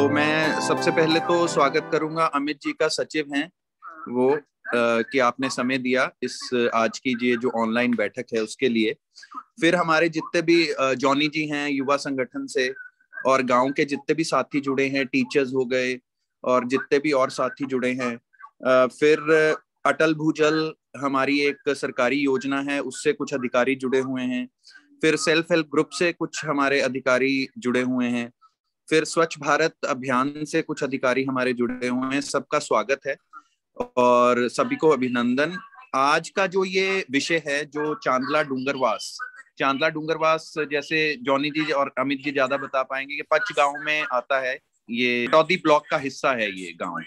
तो मैं सबसे पहले तो स्वागत करूंगा अमित जी का, सचिव हैं वो, कि आपने समय दिया इस आज की ये जो ऑनलाइन बैठक है उसके लिए। फिर हमारे जितने भी जॉनी जी हैं युवा संगठन से, और गांव के जितने भी साथी जुड़े हैं, टीचर्स हो गए और जितने भी और साथी जुड़े हैं। फिर अटल भूजल हमारी एक सरकारी योजना है, उससे कुछ अधिकारी जुड़े हुए हैं। फिर सेल्फ हेल्प ग्रुप से कुछ हमारे अधिकारी जुड़े हुए हैं। फिर स्वच्छ भारत अभियान से कुछ अधिकारी हमारे जुड़े हुए हैं। सबका स्वागत है और सभी को अभिनंदन। आज का जो ये विषय है, जो चांदला डूंगरवास, जैसे जॉनी जी और अमित जी ज्यादा बता पाएंगे, कि पच गांव में आता है। ये टौदी ब्लॉक का हिस्सा है ये गांव।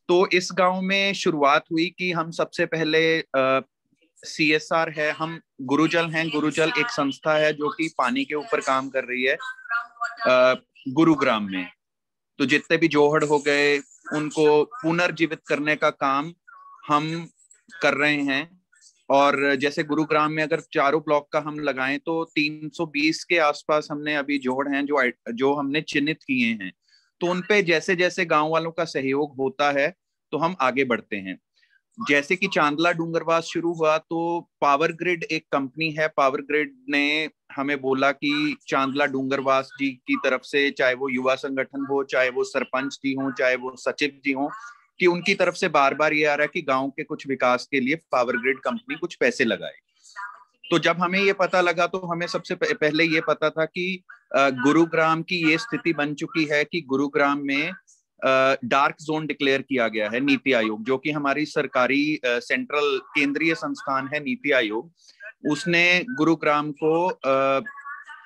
तो इस गांव में शुरुआत हुई कि हम सबसे पहले CSR है, हम गुरुजल हैं। गुरुजल एक संस्था है जो कि पानी के ऊपर काम कर रही है गुरुग्राम में। तो जितने भी जोहड़ हो गए उनको पुनर्जीवित करने का काम हम कर रहे हैं। और जैसे गुरुग्राम में अगर चारों ब्लॉक का हम लगाएं तो 320 के आसपास हमने अभी जोहड़ हैं जो हमने चिन्हित किए हैं। तो उनपे जैसे जैसे गांव वालों का सहयोग होता है तो हम आगे बढ़ते हैं। जैसे कि चांदला डूंगरवास शुरू हुआ तो पावर ग्रिड एक कंपनी है, पावर ग्रिड ने हमें बोला कि चांदला डूंगरवास जी की तरफ से, चाहे वो युवा संगठन हो, चाहे वो सरपंच जी हो, चाहे वो सचिव जी हो, कि उनकी तरफ से बार बार ये आ रहा है कि गांव के कुछ विकास के लिए पावर ग्रिड कंपनी कुछ पैसे लगाए। तो जब हमें ये पता लगा तो हमें सबसे पहले ये पता था कि गुरुग्राम की ये स्थिति बन चुकी है कि गुरुग्राम में डार्क जोन डिक्लेयर किया गया है। नीति आयोग, जो कि हमारी सरकारी सेंट्रल केंद्रीय संस्थान है नीति आयोग, उसने गुरुग्राम को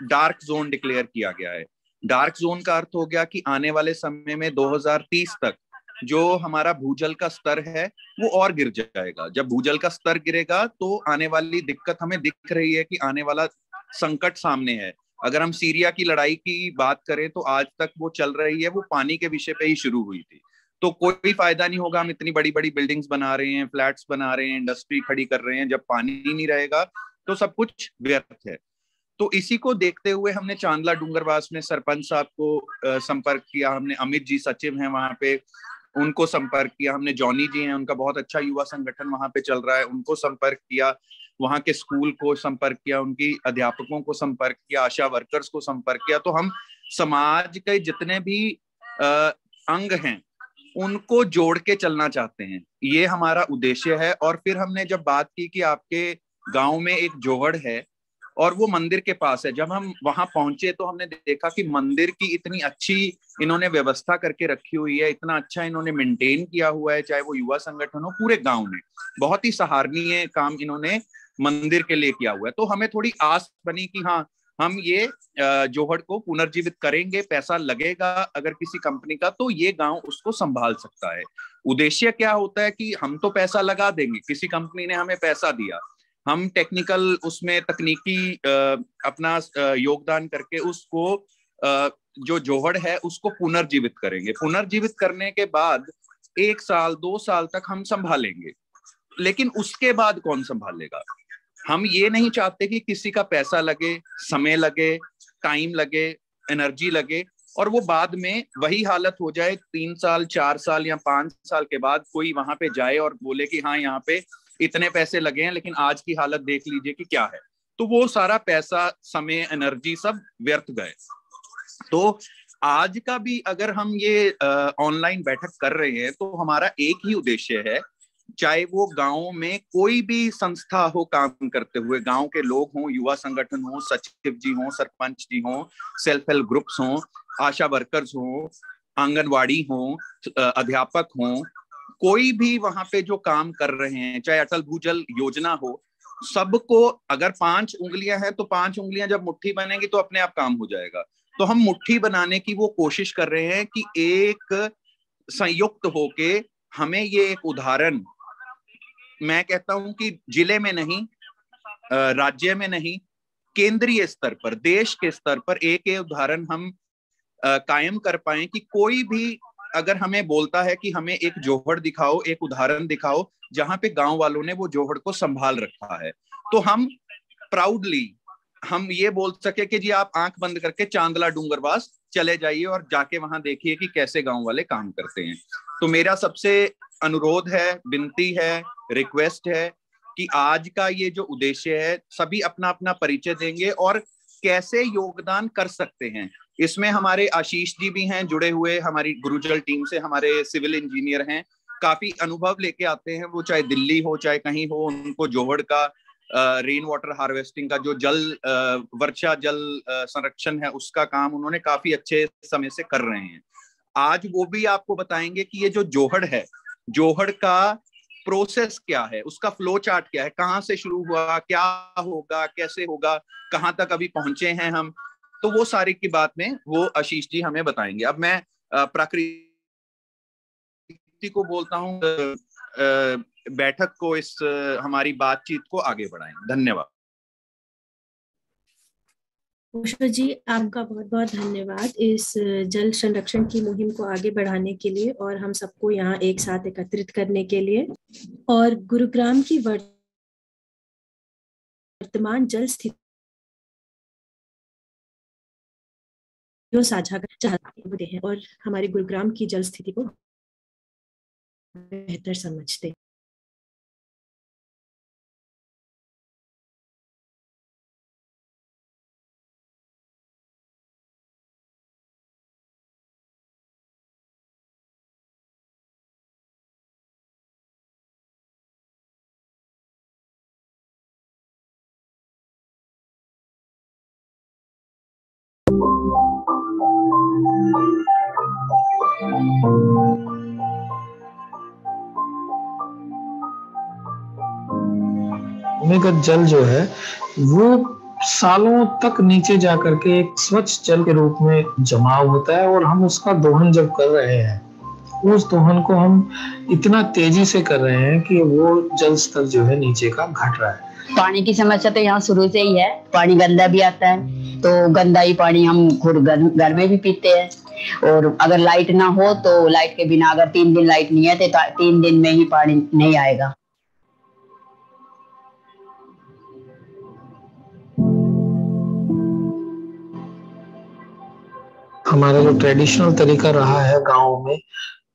डार्क जोन डिक्लेयर किया गया है। डार्क जोन का अर्थ हो गया कि आने वाले समय में 2030 तक जो हमारा भूजल का स्तर है वो और गिर जाएगा। जब भूजल का स्तर गिरेगा तो आने वाली दिक्कत हमें दिख रही है कि आने वाला संकट सामने है। अगर हम सीरिया की लड़ाई की बात करें तो आज तक वो चल रही है, वो पानी के विषय पे ही शुरू हुई थी। तो कोई फायदा नहीं होगा, हम इतनी बड़ी बड़ी बिल्डिंग्स बना रहे हैं, फ्लैट्स बना रहे हैं, इंडस्ट्री खड़ी कर रहे हैं, जब पानी ही नहीं रहेगा तो सब कुछ व्यर्थ है। तो इसी को देखते हुए हमने चांदला डूंगरवास में सरपंच साहब को संपर्क किया। हमने अमित जी सचिव हैं वहां पे, उनको संपर्क किया। हमने जॉनी जी हैं, उनका बहुत अच्छा युवा संगठन वहां पे चल रहा है, उनको संपर्क किया। वहां के स्कूल को संपर्क किया, उनकी अध्यापकों को संपर्क किया, आशा वर्कर्स को संपर्क किया। तो हम समाज के जितने भी अंग हैं उनको जोड़ के चलना चाहते हैं, ये हमारा उद्देश्य है। और फिर हमने जब बात की कि आपके गांव में एक जोहड़ है और वो मंदिर के पास है, जब हम वहां पहुंचे तो हमने देखा कि मंदिर की इतनी अच्छी इन्होंने व्यवस्था करके रखी हुई है, इतना अच्छा इन्होंने मेंटेन किया हुआ है, चाहे वो युवा संगठन हो, पूरे गांव ने बहुत ही सराहनीय काम इन्होंने मंदिर के लिए किया हुआ है। तो हमें थोड़ी आस बनी कि हाँ, हम ये जोहड़ को पुनर्जीवित करेंगे, पैसा लगेगा अगर किसी कंपनी का तो ये गांव उसको संभाल सकता है। उद्देश्य क्या होता है कि हम तो पैसा लगा देंगे, किसी कंपनी ने हमें पैसा दिया, हम टेक्निकल उसमें तकनीकी अपना योगदान करके उसको जो जोहड़ है उसको पुनर्जीवित करेंगे। पुनर्जीवित करने के बाद 1 साल 2 साल तक हम संभालेंगे, लेकिन उसके बाद कौन संभालेगा? हम ये नहीं चाहते कि किसी का पैसा लगे, समय लगे, टाइम लगे, एनर्जी लगे और वो बाद में वही हालत हो जाए 3 साल 4 साल या 5 साल के बाद कोई वहां पे जाए और बोले कि हाँ यहाँ पे इतने पैसे लगे हैं लेकिन आज की हालत देख लीजिए कि क्या है। तो वो सारा पैसा, समय, एनर्जी सब व्यर्थ गए। तो आज का भी अगर हम ये ऑनलाइन बैठक कर रहे हैं तो हमारा एक ही उद्देश्य है, चाहे वो गांव में कोई भी संस्था हो काम करते हुए, गांव के लोग हों, युवा संगठन हो, सचिव जी हों, सरपंच जी हों, सेल्फ हेल्प ग्रुप्स हों, आशा वर्कर्स हों, आंगनवाड़ी हों, अध्यापक हों, कोई भी वहां पे जो काम कर रहे हैं, चाहे अटल भूजल योजना हो, सबको अगर 5 उंगलियां हैं तो 5 उंगलियां जब मुट्ठी बनेगी तो अपने आप काम हो जाएगा। तो हम मुट्ठी बनाने की वो कोशिश कर रहे हैं कि एक संयुक्त होके हमें ये एक उदाहरण, मैं कहता हूं कि जिले में नहीं, राज्य में नहीं, केंद्रीय स्तर पर, देश के स्तर पर एक उदाहरण हम कायम कर पाए कि कोई भी अगर हमें बोलता है कि हमें एक जोहड़ दिखाओ, एक उदाहरण दिखाओ जहां पे गांव वालों ने वो जोहड़ को संभाल रखा है, तो हम प्राउडली हम ये बोल सके कि जी आप आंख बंद करके चांदला डूंगरवास चले जाइए और जाके वहां देखिए कि कैसे गांव वाले काम करते हैं। तो मेरा सबसे अनुरोध है, विनती है, रिक्वेस्ट है कि आज का ये जो उद्देश्य है, सभी अपना अपना परिचय देंगे और कैसे योगदान कर सकते हैं। इसमें हमारे आशीष जी भी हैं जुड़े हुए, हमारी गुरुजल टीम से हमारे सिविल इंजीनियर हैं, काफी अनुभव लेके आते हैं, वो चाहे दिल्ली हो चाहे कहीं हो। उनको जोहड़ का रेन वाटर हार्वेस्टिंग का जो वर्षा जल संरक्षण है उसका काम उन्होंने काफी अच्छे समय से कर रहे हैं। आज वो भी आपको बताएंगे कि ये जो जोहड़ है, जोहड़ का प्रोसेस क्या है, उसका फ्लो चार्ट क्या है, कहाँ से शुरू हुआ, क्या होगा, कैसे होगा, कहाँ तक अभी पहुंचे हैं हम। तो वो सारी की बात में वो आशीष जी हमें बताएंगे। अब मैं प्रकृति को बोलता हूँ बैठक को, इस हमारी बातचीत को आगे बढ़ाएं। धन्यवाद। ओशो जी, आपका बहुत बहुत धन्यवाद इस जल संरक्षण की मुहिम को आगे बढ़ाने के लिए और हम सबको यहाँ एक साथ एकत्रित करने के लिए, और गुरुग्राम की वर्तमान जल स्थिति जो साझा चाहते हैं और हमारे गुरुग्राम की जल स्थिति को बेहतर समझते हैं। भूमिगत जल जो है वो सालों तक नीचे जाकर के एक स्वच्छ जल के रूप में जमाव होता है, और हम उसका दोहन जब कर रहे हैं, उस दोहन को हम इतना तेजी से कर रहे हैं कि वो जल स्तर जो है नीचे का घट रहा है। पानी की समस्या तो यहाँ शुरू से ही है। पानी गंदा भी आता है, तो गंदा ही पानी हम खुद घर में भी पीते हैं। और अगर लाइट ना हो तो लाइट के बिना, अगर 3 दिन लाइट नहीं है तो 3 दिन में ही पानी नहीं आएगा। हमारा जो ट्रेडिशनल तरीका रहा है गांव में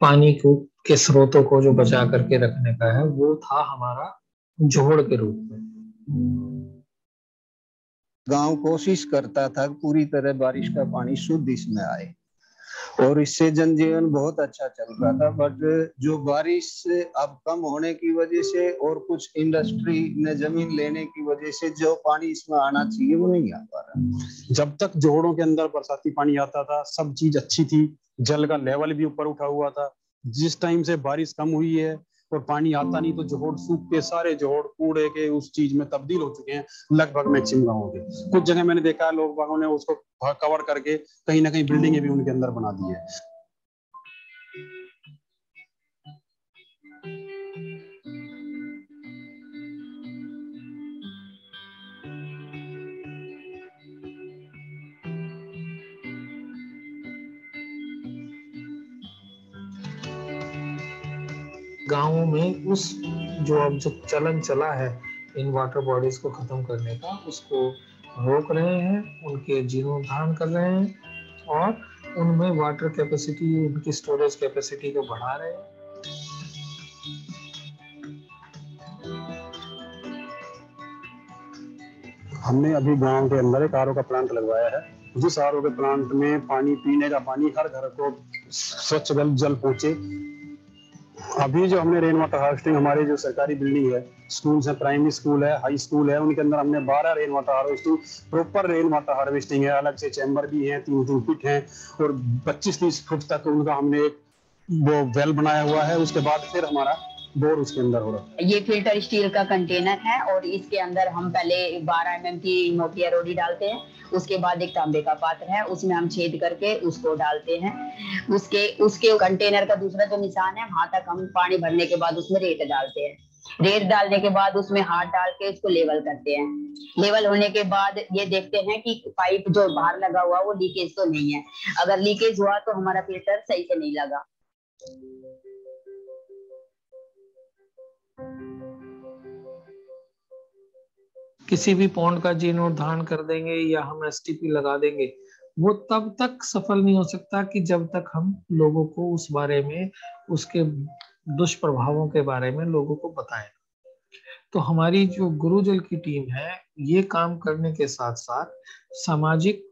पानी को के स्रोतों को जो बचा करके रखने का है, वो था हमारा जोहड़ के रूप में। गांव कोशिश करता था पूरी तरह बारिश का पानी शुद्ध इसमें आए, और इससे जनजीवन बहुत अच्छा चल रहा था। बट जो बारिश अब कम होने की वजह से और कुछ इंडस्ट्री ने जमीन लेने की वजह से जो पानी इसमें आना चाहिए वो नहीं आ पा रहा। जब तक जोहड़ों के अंदर बरसाती पानी आता था सब चीज अच्छी थी, जल का लेवल भी ऊपर उठा हुआ था। जिस टाइम से बारिश कम हुई है और पानी आता नहीं, तो जोहड़ सूख के सारे जोहड़ कूड़े के उस चीज में तब्दील हो चुके हैं लगभग मैक्सिमम गाँवों के। कुछ जगह मैंने देखा है लोग बागों ने उसको कवर करके कहीं ना कहीं बिल्डिंगें भी उनके अंदर बना दी है। गाँवों में उस जो अब जो चलन चला है इन वाटर बॉडीज को खत्म करने का, उसको रोक रहे हैं, उनके जीर्णोद्धार कर रहे हैं और उनमें वाटर कैपेसिटी, उनकी स्टोरेज कैपेसिटी को बढ़ा रहे हैं। हमने अभी गांव के अंदर एक आरओ का प्लांट लगवाया है। जिस आरओ के प्लांट में पानी, पीने का पानी हर घर को स्वच्छ जल पहुंचे। अभी जो हमने रेन वाटर हार्वेस्टिंग, हमारे जो सरकारी बिल्डिंग है, स्कूल्स है, प्राइमरी स्कूल है, हाई स्कूल है, उनके अंदर हमने 12 rain water harvesting, proper rain water harvesting है। अलग से चैम्बर भी है, 3-3 फीट है और 25-30 फुट तक उनका हमने एक वो वेल बनाया हुआ है। उसके बाद फिर हमारा बोर उसके अंदर हो रहा है। ये फिल्टर स्टील का कंटेनर है और इसके अंदर हम पहले 12 mm की मोटी रोडी डालते हैं। उसके बाद एक तांबे का पात्र है, उसमें हम छेद करके उसको डालते हैं। उसके कंटेनर का दूसरा जो निशान है, वहां तक हम पानी भरने के बाद उसमें रेत डालते हैं। रेत डालने के बाद उसमें हाथ डाल के उसको लेवल करते हैं। लेवल होने के बाद ये देखते हैं कि पाइप जो बाहर लगा हुआ वो लीकेज तो नहीं है। अगर लीकेज हुआ तो हमारा फिल्टर सही से नहीं लगा। किसी भी पॉन्ड का जीर्णोद्धार कर देंगे या हम एसटीपी लगा देंगे, वो तब तक सफल नहीं हो सकता कि जब तक हम लोगों को उस बारे में, उसके दुष्प्रभावों के बारे में लोगों को बताएं। तो हमारी जो गुरुजल की टीम है, ये काम करने के साथ साथ सामाजिक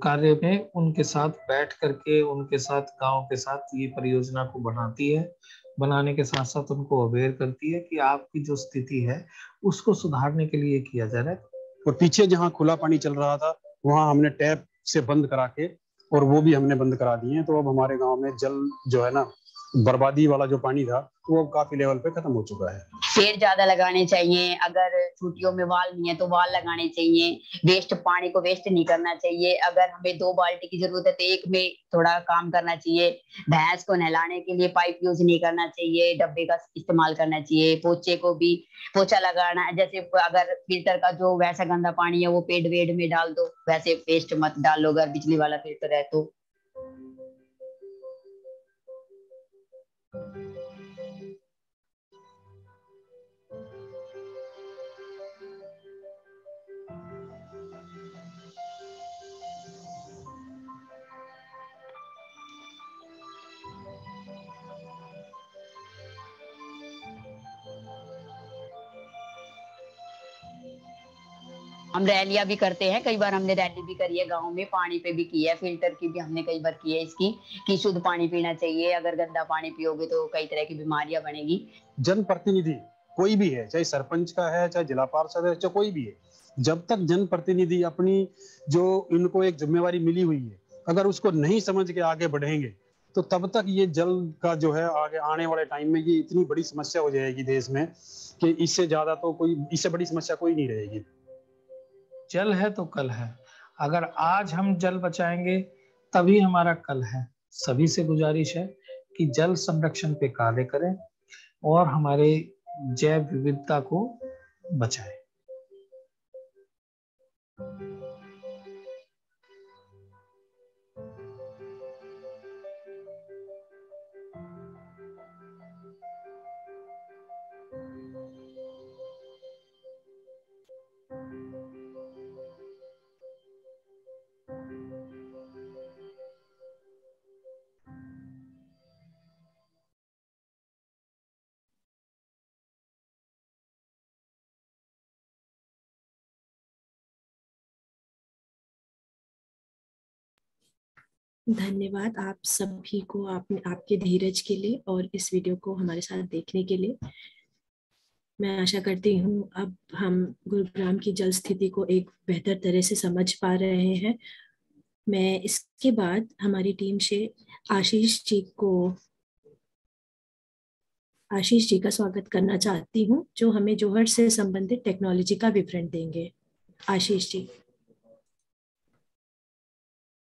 कार्य में उनके साथ बैठ करके, उनके साथ, गांव के साथ ये परियोजना को बनाती है। बनाने के साथ साथ उनको अवेयर करती है कि आपकी जो स्थिति है उसको सुधारने के लिए किया जा रहा है। और पीछे जहाँ खुला पानी चल रहा था वहाँ हमने टैप से बंद करा के, और वो भी हमने बंद करा दिए हैं। तो अब हमारे गांव में जल जो है ना, बर्बादी वाला जो पानी था वो अब काफी लेवल पे खत्म हो चुका है। पेड़ ज्यादा लगाने चाहिए, अगर छुट्टियों में वाल नहीं है तो वाल लगाने चाहिए, वेस्ट पानी को वेस्ट नहीं करना चाहिए। अगर हमें 2 बाल्टी की जरूरत है तो एक में थोड़ा काम करना चाहिए। भैंस को नहलाने के लिए पाइप यूज नहीं करना चाहिए, डब्बे का इस्तेमाल करना चाहिए। पोछे को भी पोछा लगाना, जैसे अगर फिल्टर का जो वैसा गंदा पानी है वो पेड़ वेड़ में डाल दो, वैसे वेस्ट मत डालो अगर बिजली वाला फिल्टर है तो। हम रैलियां भी करते हैं, कई बार हमने रैली भी करी है गांव में, पानी पे भी की है, फिल्टर की भी हमने कई बार की है इसकी, कि शुद्ध पानी पीना चाहिए। अगर गंदा पानी पियोगे तो कई तरह की बीमारियां बनेगी। जनप्रतिनिधि कोई भी है, चाहे सरपंच का है, चाहे जिला पार्षद है, चाहे कोई भी है, जब तक जनप्रतिनिधि अपनी जो इनको एक जिम्मेवारी मिली हुई है, अगर उसको नहीं समझ के आगे बढ़ेंगे तो तब तक ये जल का जो है आगे आने वाले टाइम में ये इतनी बड़ी समस्या हो जाएगी देश में कि इससे ज्यादा तो कोई, इससे बड़ी समस्या कोई नहीं रहेगी। जल है तो कल है। अगर आज हम जल बचाएंगे तभी हमारा कल है। सभी से गुजारिश है कि जल संरक्षण पे कार्य करें और हमारे जैव विविधता को बचाएं। धन्यवाद आप सभी को, आपके धीरज के लिए और इस वीडियो को हमारे साथ देखने के लिए। मैं आशा करती हूँ अब हम गुरुग्राम की जल स्थिति को एक बेहतर तरह से समझ पा रहे हैं। मैं इसके बाद हमारी टीम से आशीष जी का स्वागत करना चाहती हूँ, जो हमें जोहर से संबंधित टेक्नोलॉजी का विवरण देंगे। आशीष जी।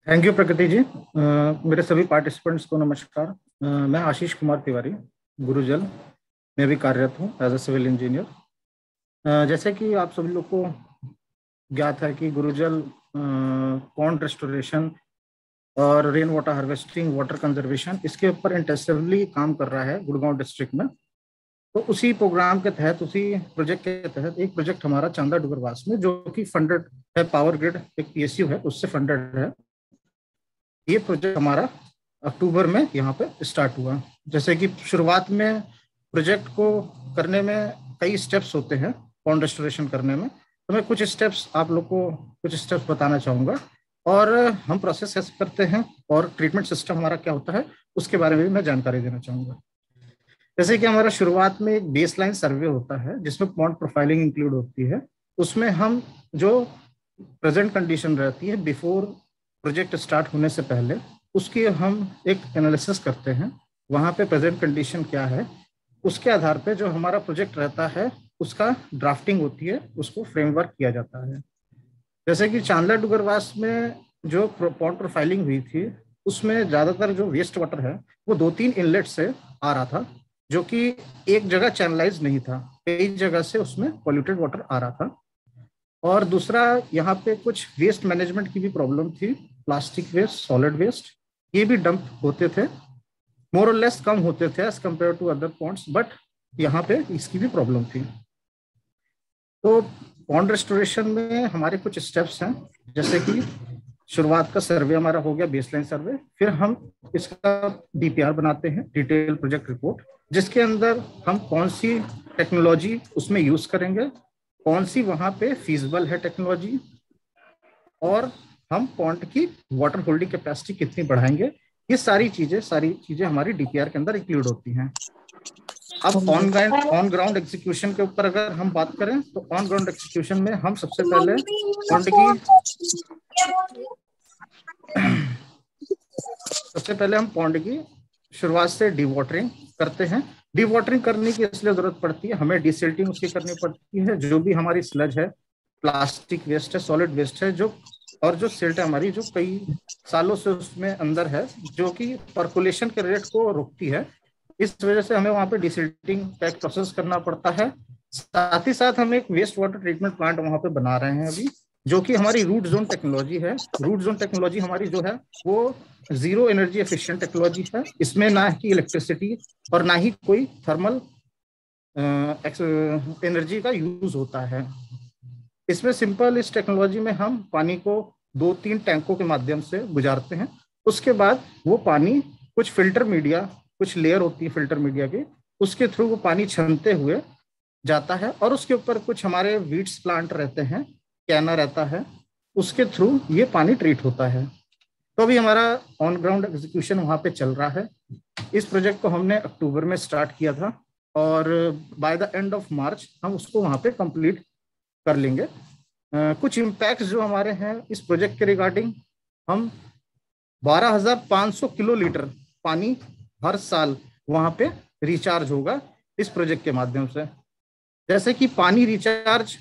थैंक यू प्रकृति जी। मेरे सभी पार्टिसिपेंट्स को नमस्कार। मैं आशीष कुमार तिवारी गुरुजल में भी कार्यरत हूँ एज अ सिविल इंजीनियर। जैसे कि आप सभी लोग को ज्ञात है कि गुरुजल पॉन्ड रेस्टोरेशन और rain water harvesting, water conservation, इसके ऊपर इंटेंसिवली काम कर रहा है गुड़गांव डिस्ट्रिक्ट में। तो उसी प्रोग्राम के तहत, उसी प्रोजेक्ट के तहत एक प्रोजेक्ट हमारा चांदा डुगरवास में, जो कि फंडेड है, पावर ग्रिड एक PSU है उससे फंडेड है। ये प्रोजेक्ट हमारा अक्टूबर में यहाँ पे स्टार्ट हुआ। जैसे कि शुरुआत में प्रोजेक्ट को करने में कई स्टेप्स होते हैं, पॉन्ड रेस्टोरेशन करने में, तो मैं कुछ स्टेप्स आप लोग को बताना चाहूँगा और हम प्रोसेस कैसे करते हैं और ट्रीटमेंट सिस्टम हमारा क्या होता है उसके बारे में भी मैं जानकारी देना चाहूँगा। जैसे कि हमारा शुरुआत में एक बेसलाइन सर्वे होता है जिसमें पॉन्ड प्रोफाइलिंग इंक्लूड होती है। उसमें हम जो प्रेजेंट कंडीशन रहती है बिफोर प्रोजेक्ट स्टार्ट होने से पहले, उसकी हम एक एनालिसिस करते हैं, वहाँ पे प्रेजेंट कंडीशन क्या है, उसके आधार पे जो हमारा प्रोजेक्ट रहता है उसका ड्राफ्टिंग होती है, उसको फ्रेमवर्क किया जाता है। जैसे कि चांदला डुगरवास में जो पॉन्ड प्रोफाइलिंग हुई थी उसमें ज़्यादातर जो वेस्ट वाटर है वो 2-3 इनलेट से आ रहा था, जो कि एक जगह चैनलाइज नहीं था, कई जगह से उसमें पॉल्यूटेड वाटर आ रहा था। और दूसरा, यहाँ पे कुछ वेस्ट मैनेजमेंट की भी प्रॉब्लम थी, प्लास्टिक वेस्ट, सॉलिड वेस्ट, ये भी डंप होते थे, मोर और लेस कम होते थे as compared to other ponds, but यहाँ पे इसकी भी प्रॉब्लम थी। तो पॉन्ड रेस्टोरेशन में हमारे कुछ स्टेप्स हैं, जैसे कि शुरुआत का सर्वे हमारा हो गया, बेसलाइन सर्वे, फिर हम इसका डीपीआर बनाते हैं, डिटेल प्रोजेक्ट रिपोर्ट, जिसके अंदर हम कौन सी टेक्नोलॉजी उसमें यूज करेंगे, कौन सी वहां पे फीजिबल है टेक्नोलॉजी, और हम पॉन्ड की वाटर होल्डिंग कैपेसिटी कितनी बढ़ाएंगे। ये सारी चीजें हमारी डीपीआर के अंदर इंक्लूड होती हैं। अब ऑन ग्राउंड एग्जीक्यूशन के ऊपर अगर हम बात करें तो ऑन ग्राउंड एग्जीक्यूशन में हम सबसे पहले पॉन्ड की शुरुआत से डीवाटरिंग करते हैं। डीवाटरिंग करने की इसलिए जरूरत पड़ती है, हमें डिसिल्टिंग उसकी करनी पड़ती है। जो भी हमारी स्लज है, प्लास्टिक वेस्ट है, सॉलिड वेस्ट है, जो सिल्ट है हमारी, जो कई सालों से उसमें अंदर है, जो कि पर्कुलेशन के रेट को रोकती है, इस वजह से हमें वहां पे डिसिल्टिंग का एक प्रोसेस करना पड़ता है। साथ ही साथ हम एक वेस्ट वाटर ट्रीटमेंट प्लांट वहां पे बना रहे हैं अभी, जो कि हमारी रूट जोन टेक्नोलॉजी है। रूट जोन टेक्नोलॉजी हमारी जो है वो जीरो एनर्जी एफिशिएंट टेक्नोलॉजी है। इसमें ना ही इलेक्ट्रिसिटी और ना ही कोई थर्मल एनर्जी का यूज होता है। इसमें सिंपल, इस टेक्नोलॉजी में हम पानी को 2-3 टैंकों के माध्यम से गुजारते हैं। उसके बाद वो पानी कुछ फिल्टर मीडिया, कुछ लेयर होती है फिल्टर मीडिया की, उसके थ्रू वो पानी छनते हुए जाता है, और उसके ऊपर कुछ हमारे वीड्स प्लांट रहते हैं, कैना रहता है, उसके थ्रू ये पानी ट्रीट होता है। तो अभी हमारा ऑन ग्राउंड एग्जीक्यूशन वहां पे चल रहा है। इस प्रोजेक्ट को हमने अक्टूबर में स्टार्ट किया था और by the end of March हम उसको वहां पे कंप्लीट कर लेंगे। कुछ इम्पैक्ट जो हमारे हैं इस प्रोजेक्ट के रिगार्डिंग, हम 12,500 किलो लीटर पानी हर साल वहां पे रिचार्ज होगा इस प्रोजेक्ट के माध्यम से। जैसे कि पानी रिचार्ज,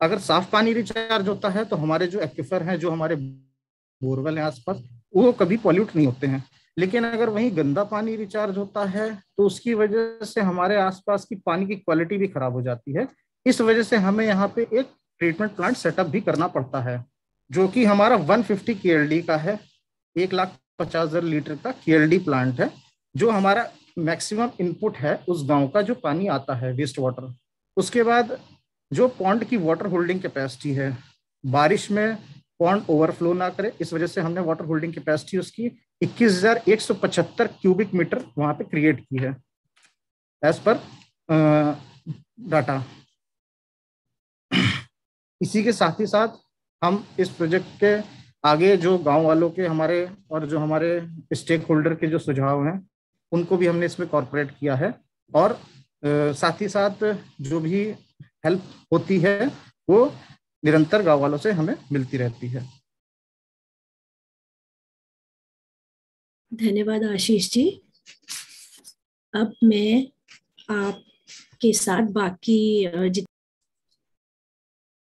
अगर साफ पानी रिचार्ज होता है तो हमारे जो एक्विफर हैं, जो हमारे बोरवेल हैं आसपास, वो कभी पॉल्यूट नहीं होते हैं। लेकिन अगर वहीं गंदा पानी रिचार्ज होता है तो उसकी वजह से हमारे आसपास की पानी की क्वालिटी भी खराब हो जाती है। इस वजह से हमें यहाँ पे एक ट्रीटमेंट प्लांट सेटअप भी करना पड़ता है, जो कि हमारा 150 KLD का है, 1,50,000 लीटर का KLD प्लांट है, जो हमारा मैक्सिमम इनपुट है उस गांव का जो पानी आता है वेस्ट वाटर। उसके बाद जो पॉन्ड की वाटर होल्डिंग कैपेसिटी है, बारिश में पॉन्ड ओवरफ्लो ना करे, इस वजह से हमने वाटर होल्डिंग कैपेसिटी उसकी 21,175 क्यूबिक मीटर वहां पे क्रिएट की है एज पर डाटा। इसी के साथ ही साथ हम इस प्रोजेक्ट के आगे जो गांव वालों के हमारे और जो हमारे स्टेक होल्डर के जो सुझाव हैं उनको भी हमने इसमें कॉर्पोरेट किया है, और साथ ही साथ जो भी हेल्प होती है वो निरंतर गांव वालों से हमें मिलती रहती है। धन्यवाद आशीष जी। अब मैं आपके साथ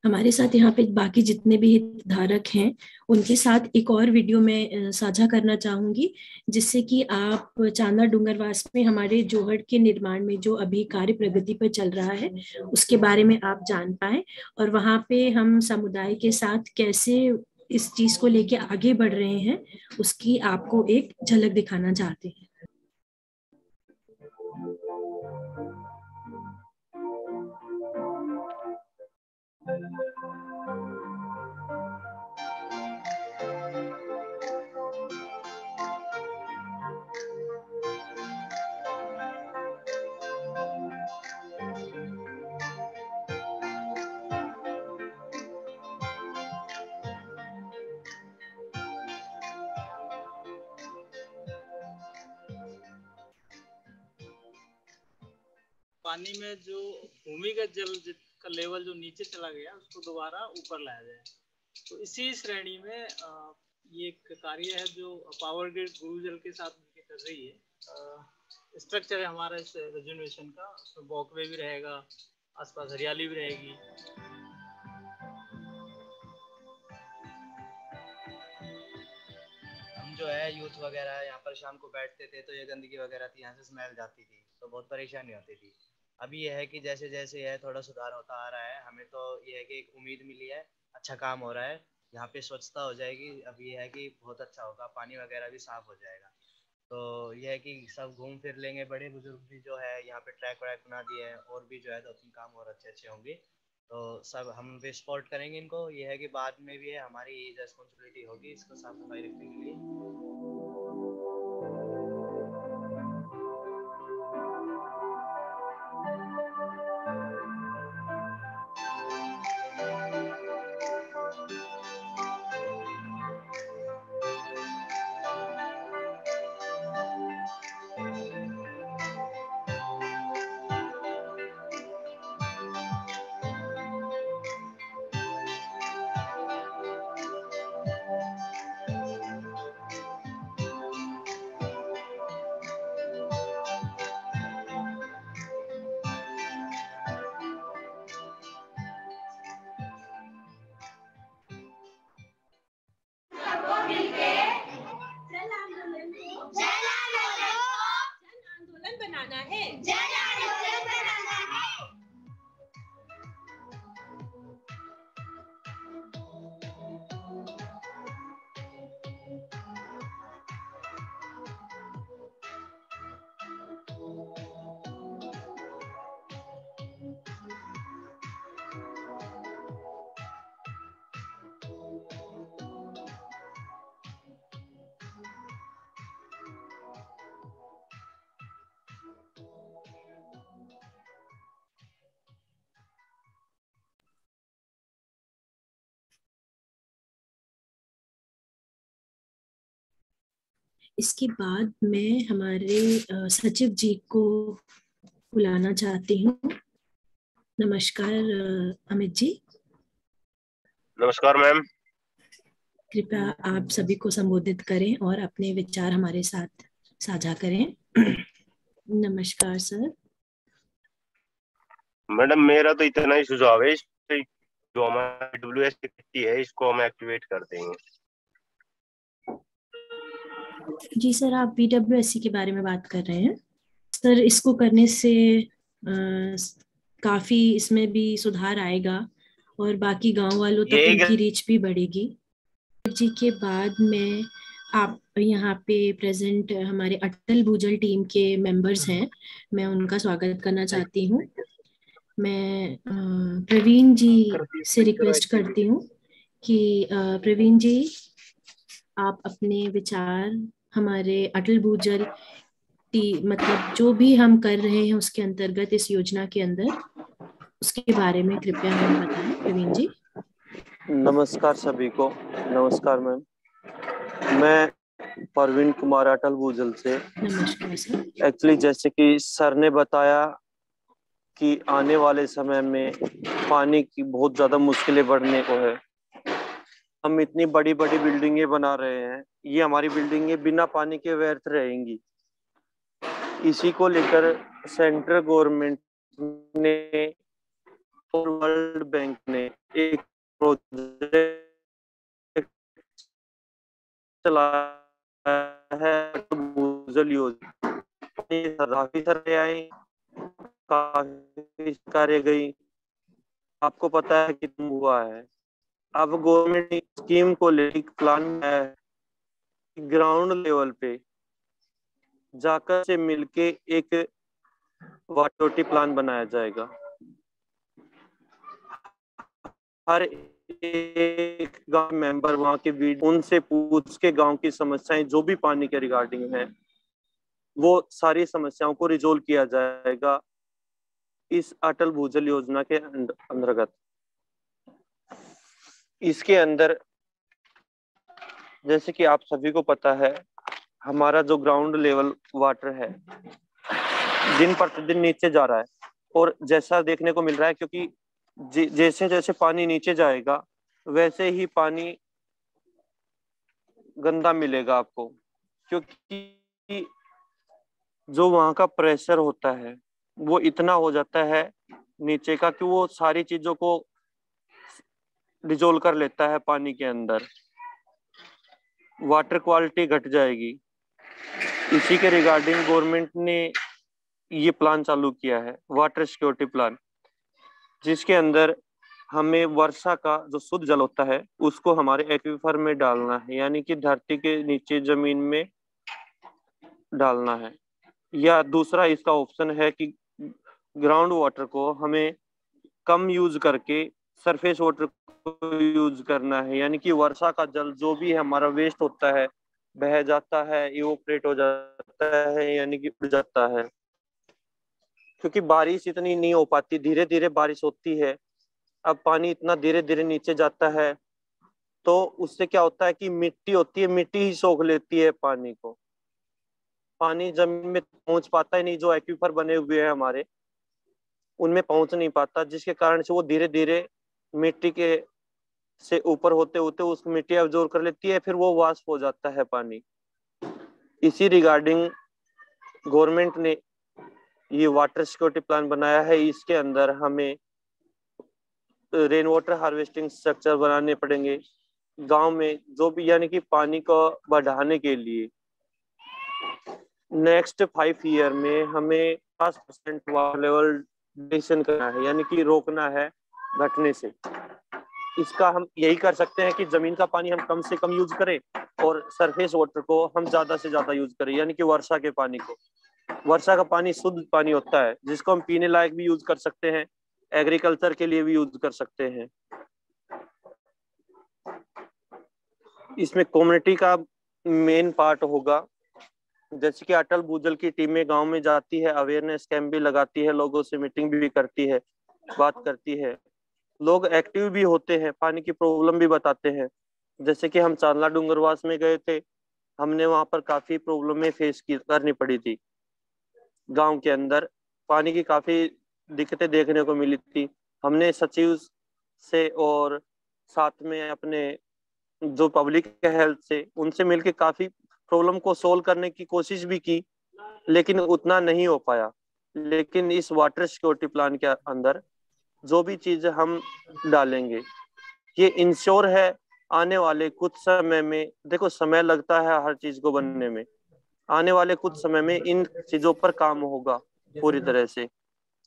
हमारे साथ यहाँ पे बाकी जितने भी हितधारक हैं उनके साथ एक और वीडियो में साझा करना चाहूंगी, जिससे कि आप चांदा डूंगरवास में हमारे जोहड़ के निर्माण में जो अभी कार्य प्रगति पर चल रहा है उसके बारे में आप जान पाए, और वहाँ पे हम समुदाय के साथ कैसे इस चीज को लेके आगे बढ़ रहे हैं उसकी आपको एक झलक दिखाना चाहते हैं। पानी में जो भूमिगत जल का लेवल जो नीचे चला गया उसको दोबारा ऊपर लाया जाए। तो इसी श्रेणी में ये एक कार्य है जो पावर ग्रिड गुरुजल के साथ मिलकर कर रही है। स्ट्रक्चर है हमारा इस रिजर्वेशन का, उसमें वॉकवे भी रहेगा, आसपास हरियाली भी रहेगी। हम जो है यूथ वगैरह यहाँ पर शाम को बैठते थे तो ये गंदगी वगैरह थी, यहाँ से स्मेल जाती थी तो बहुत परेशानी होती थी। अभी यह है कि जैसे जैसे यह थोड़ा सुधार होता आ रहा है, हमें तो ये है कि एक उम्मीद मिली है, अच्छा काम हो रहा है, यहाँ पे स्वच्छता हो जाएगी। अब ये है कि बहुत अच्छा होगा, पानी वगैरह भी साफ हो जाएगा। तो यह है कि सब घूम फिर लेंगे, बड़े बुजुर्ग भी जो है यहाँ पे ट्रैक व्रैक बना दिए हैं, और भी जो है 2-3 काम और अच्छे अच्छे होंगे। तो सब हम भी सपोर्ट करेंगे इनको। ये है कि बाद में भी है हमारी रिस्पॉन्सिबिलिटी होगी इसको साफ सफाई रखने के लिए। इसके बाद मैं हमारे सचिव जी को बुलाना चाहती हूँ। नमस्कार अमित जी। नमस्कार मैम। कृपया आप सभी को संबोधित करें और अपने विचार हमारे साथ साझा करें। नमस्कार सर। मैडम मेरा तो इतना ही सुझाव है, जो हमारी WS है इसको हम एक्टिवेट कर देंगे। जी सर, आप BWSC के बारे में बात कर रहे हैं। सर, इसको करने से काफी इसमें भी सुधार आएगा और बाकी गांव वालों तक उनकी रीच भी बढ़ेगी। जी के बाद में आप यहाँ पे प्रेजेंट हमारे अटल भूजल टीम के मेंबर्स हैं, मैं उनका स्वागत करना चाहती हूँ। मैं प्रवीण जी से रिक्वेस्ट करती हूँ कि प्रवीण जी आप अपने विचार हमारे अटल भूजल मतलब जो भी हम कर रहे हैं उसके अंतर्गत, इस योजना के अंदर, उसके बारे में कृपया हमें बताएं प्रवीण जी। नमस्कार सभी को। नमस्कार मैम, मैं प्रवीण कुमार अटल भूजल से। नमस्कार सर। एक्चुअली जैसे कि सर ने बताया कि आने वाले समय में पानी की बहुत ज्यादा मुश्किलें बढ़ने को है। हम इतनी बड़ी बड़ी बिल्डिंगें बना रहे हैं, ये हमारी बिल्डिंगें बिना पानी के व्यर्थ रहेंगी। इसी को लेकर सेंट्रल गवर्नमेंट ने और वर्ल्ड बैंक ने एक प्रोजेक्ट चलाया है, भूजल योजना। काफी सारे आए, काफी कार्य गई, आपको पता है कितना हुआ है। अब गवर्नमेंट स्कीम को लेकर प्लान है, ग्राउंड लेवल पे जाकर से मिलके एक वाटर प्लान बनाया जाएगा। हर एक गांव मेंबर वहां के बीच उनसे पूछ के गांव की समस्याएं जो भी पानी के रिगार्डिंग है, वो सारी समस्याओं को रिजोल्व किया जाएगा इस अटल भूजल योजना के अंतर्गत। इसके अंदर जैसे कि आप सभी को पता है, हमारा जो ग्राउंड लेवल वाटर है दिन प्रतिदिन नीचे जा रहा है, और जैसा देखने को मिल रहा है, क्योंकि जैसे जैसे पानी नीचे जाएगा वैसे ही पानी गंदा मिलेगा आपको, क्योंकि जो वहां का प्रेशर होता है वो इतना हो जाता है नीचे का कि वो सारी चीजों को डिजोल्व कर लेता है पानी के अंदर। वाटर क्वालिटी घट जाएगी। इसी के रिगार्डिंग गवर्नमेंट ने ये प्लान चालू किया है, वाटर सिक्योरिटी प्लान, जिसके अंदर हमें वर्षा का जो शुद्ध जल होता है उसको हमारे एक्वीफर में डालना है, यानी कि धरती के नीचे जमीन में डालना है। या दूसरा इसका ऑप्शन है कि ग्राउंड वाटर को हमें कम यूज करके सरफेस वाटर को यूज करना है, यानी कि वर्षा का जल जो भी है हमारा वेस्ट होता है, बह जाता है, इवोपरेट हो जाता है, यानी कि उड़ जाता है। क्योंकि बारिश इतनी नहीं हो पाती, धीरे धीरे बारिश होती है। अब पानी इतना धीरे धीरे नीचे जाता है तो उससे क्या होता है कि मिट्टी होती है, मिट्टी ही सोख लेती है पानी को। पानी जमीन में पहुंच पाता ही नहीं, जो एक्वीफर बने हुए हैं हमारे उनमें पहुंच नहीं पाता, जिसके कारण से वो धीरे धीरे मिट्टी के से ऊपर होते होते उस मिट्टी अब्जॉर्ब कर लेती है, फिर वो वाष्प हो जाता है पानी। इसी रिगार्डिंग गवर्नमेंट ने ये वाटर सिक्योरिटी प्लान बनाया है। इसके अंदर हमें रेन वाटर हार्वेस्टिंग स्ट्रक्चर बनाने पड़ेंगे गांव में, जो भी यानी कि पानी को बढ़ाने के लिए नेक्स्ट 5 ईयर में हमें 50% वाटर लेवल डिक्रीज करना है, यानी कि रोकना है घटने से। इसका हम यही कर सकते हैं कि जमीन का पानी हम कम से कम यूज करें और सरफेस वाटर को हम ज्यादा से ज्यादा यूज करें, यानी कि वर्षा के पानी को। वर्षा का पानी शुद्ध पानी होता है जिसको हम पीने लायक भी यूज कर सकते हैं, एग्रीकल्चर के लिए भी यूज कर सकते हैं। इसमें कम्युनिटी का मेन पार्ट होगा, जैसे कि अटल भूजल की टीमें गांव में जाती है, अवेयरनेस कैंप भी लगाती है, लोगों से मीटिंग भी करती है, बात करती है, लोग एक्टिव भी होते हैं, पानी की प्रॉब्लम भी बताते हैं। जैसे कि हम चांदला डूंगरवास में गए थे, हमने वहां पर काफी प्रॉब्लम फेस करनी पड़ी थी। गांव के अंदर पानी की काफी दिक्कतें देखने को मिली थी। हमने सचिव से और साथ में अपने जो पब्लिक हेल्थ से उनसे मिलकर काफी प्रॉब्लम को सोल्व करने की कोशिश भी की, लेकिन उतना नहीं हो पाया। लेकिन इस वाटर सिक्योरिटी प्लान के अंदर जो भी चीज हम डालेंगे ये इंश्योर है आने वाले कुछ समय में, देखो समय लगता है हर चीज को बनने में, आने वाले कुछ समय में इन चीजों पर काम होगा पूरी तरह से।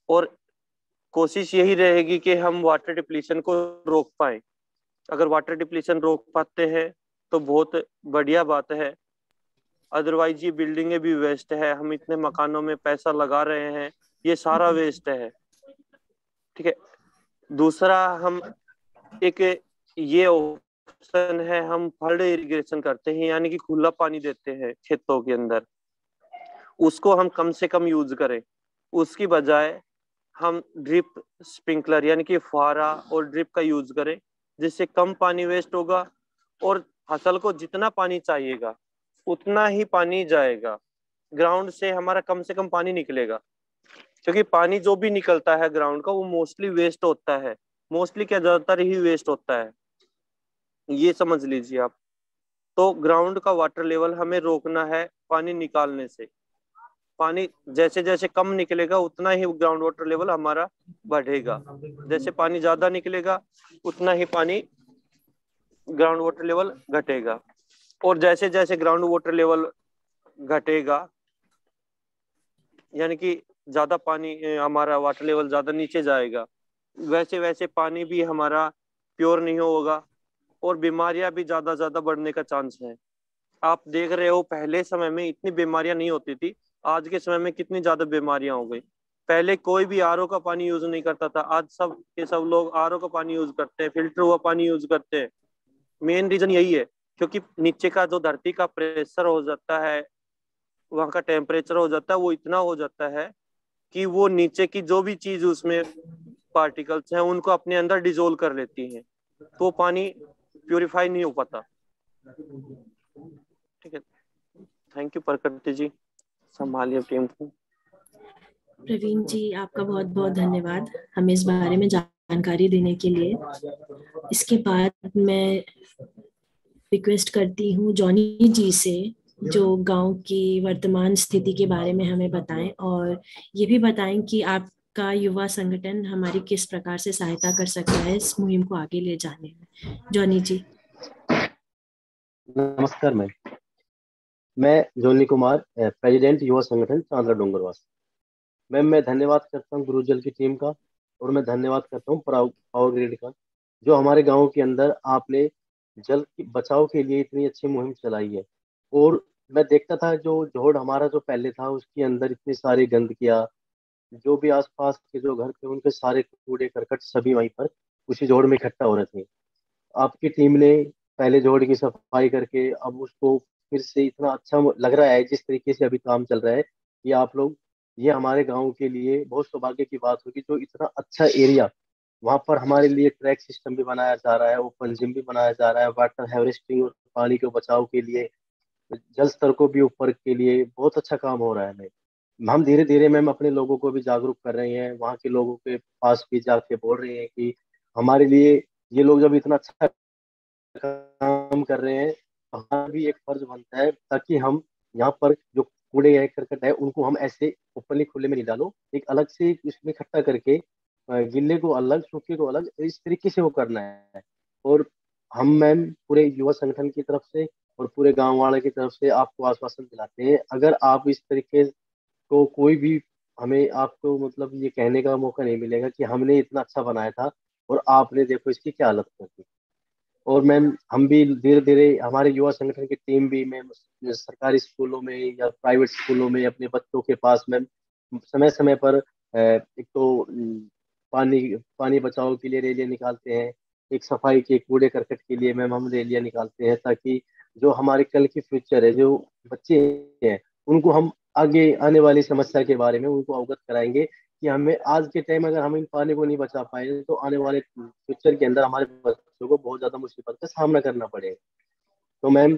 और कोशिश यही रहेगी कि हम वाटर डिप्लीशन को रोक पाए। अगर वाटर डिप्लीशन रोक पाते हैं तो बहुत बढ़िया बात है, अदरवाइज ये बिल्डिंगें भी वेस्ट है, हम इतने मकानों में पैसा लगा रहे हैं, ये सारा वेस्ट है। ठीक है। दूसरा हम एक ये ऑप्शन है, हम फ्लड इरिगेशन करते हैं, यानी कि खुला पानी देते हैं खेतों के अंदर, उसको हम कम से कम यूज करें। उसकी बजाय हम ड्रिप स्प्रिंकलर यानी कि फुहारा और ड्रिप का यूज करें, जिससे कम पानी वेस्ट होगा और फसल को जितना पानी चाहिएगा उतना ही पानी जाएगा, ग्राउंड से हमारा कम से कम पानी निकलेगा। क्योंकि पानी जो भी निकलता है ग्राउंड का वो मोस्टली वेस्ट होता है, मोस्टली क्या ज्यादातर ही वेस्ट होता है, ये समझ लीजिए आप। तो ग्राउंड का वाटर लेवल हमें रोकना है पानी निकालने से। पानी जैसे जैसे कम निकलेगा उतना ही ग्राउंड वाटर लेवल हमारा बढ़ेगा, जैसे पानी ज्यादा निकलेगा उतना ही पानी ग्राउंड वाटर लेवल घटेगा। और जैसे जैसे ग्राउंड वाटर लेवल घटेगा यानी कि ज्यादा पानी हमारा वाटर लेवल ज्यादा नीचे जाएगा, वैसे वैसे पानी भी हमारा प्योर नहीं होगा और बीमारियां भी ज्यादा बढ़ने का चांस है। आप देख रहे हो पहले समय में इतनी बीमारियां नहीं होती थी, आज के समय में कितनी ज्यादा बीमारियां हो गई। पहले कोई भी आरओ का पानी यूज नहीं करता था, आज सब के सब लोग आरओ का पानी यूज करते हैं, फिल्टर हुआ पानी यूज करते हैं। मेन रीजन यही है, क्योंकि नीचे का जो धरती का प्रेशर हो जाता है, वहां का टेम्परेचर हो जाता है, वो इतना हो जाता है कि वो नीचे की जो भी चीज उसमें पार्टिकल्स हैं उनको अपने अंदर डिसोल्व कर लेती हैं, तो पानी प्यूरिफाई नहीं हो पाता। ठीक है, थैंक यू प्रकृति जी, संभालिए टीम को। प्रवीण जी आपका बहुत बहुत धन्यवाद हमें इस बारे में जानकारी देने के लिए। इसके बाद मैं रिक्वेस्ट करती हूँ जॉनी जी से, जो गांव की वर्तमान स्थिति के बारे में हमें बताएं और ये भी बताएं कि आपका युवा संगठन हमारी किस प्रकार से सहायता कर सकता है इस मुहिम को आगे ले जाने में। जॉनी जी। नमस्कार मैम, मैं जॉनी कुमार, प्रेसिडेंट युवा संगठन चांदला डूंगरवास। मैम मैं धन्यवाद करता हूँ गुरुजल की टीम का, और मैं धन्यवाद करता हूँ पावर ग्रिड का, जो हमारे गांव के अंदर आपने जल की बचाव के लिए इतनी अच्छी मुहिम चलाई है। और मैं देखता था जो जोड़ हमारा जो पहले था उसके अंदर इतनी सारी गंदगियाँ, जो भी आसपास के जो घर थे उनके सारे कूड़े करकट सभी वहीं पर उसी जोड़ में इकट्ठा हो रहे थे। आपकी टीम ने पहले जोड़ की सफाई करके अब उसको फिर से इतना अच्छा लग रहा है जिस तरीके से अभी काम चल रहा है कि आप लोग, ये हमारे गांव के लिए बहुत सौभाग्य की बात होगी जो इतना अच्छा एरिया, वहां पर हमारे लिए ट्रैक सिस्टम भी बनाया जा रहा है, ओपन जिम भी बनाया जा रहा है, वाटर हार्वेस्टिंग और पानी के बचाव के लिए, जल स्तर को भी ऊपर के लिए बहुत अच्छा काम हो रहा है। हम धीरे धीरे मैम अपने लोगों को भी जागरूक कर रहे हैं, वहाँ के लोगों के पास भी जाके बोल रहे हैं कि हमारे लिए ये लोग जब इतना अच्छा काम कर रहे हैं तो हमारा भी एक फर्ज बनता है ताकि हम यहाँ पर जो कूड़े या करकट है उनको हम ऐसे ओपनली खुले में नहीं डालो, एक अलग से इसमें इकट्ठा करके गिल्ले को अलग सूखे को अलग, इस तरीके से वो करना है। और हम मैम पूरे युवा संगठन की तरफ से और पूरे गांव वाले की तरफ से आपको आश्वासन दिलाते हैं, अगर आप इस तरीके को कोई भी, हमें आपको मतलब ये कहने का मौका नहीं मिलेगा कि हमने इतना अच्छा बनाया था और आपने देखो इसकी क्या हालत कर दी। और मैम हम भी धीरे धीरे हमारे युवा संगठन की टीम भी मैम सरकारी स्कूलों में या प्राइवेट स्कूलों में अपने बच्चों के पास मैम समय समय पर एक तो पानी पानी बचाओ के लिए रैलियां निकालते हैं, एक सफाई के कूड़े करकट के लिए मैम हम रैलियां निकालते हैं ताकि जो हमारे कल की फ्यूचर है, जो बच्चे हैं, उनको हम आगे आने वाली समस्या के बारे में उनको अवगत कराएंगे कि हमें आज के टाइम अगर हम इन पानी को नहीं बचा पाए तो आने वाले फ्यूचर के अंदर हमारे बच्चों को बहुत ज्यादा मुसीबत का सामना करना पड़ेगा। तो मैम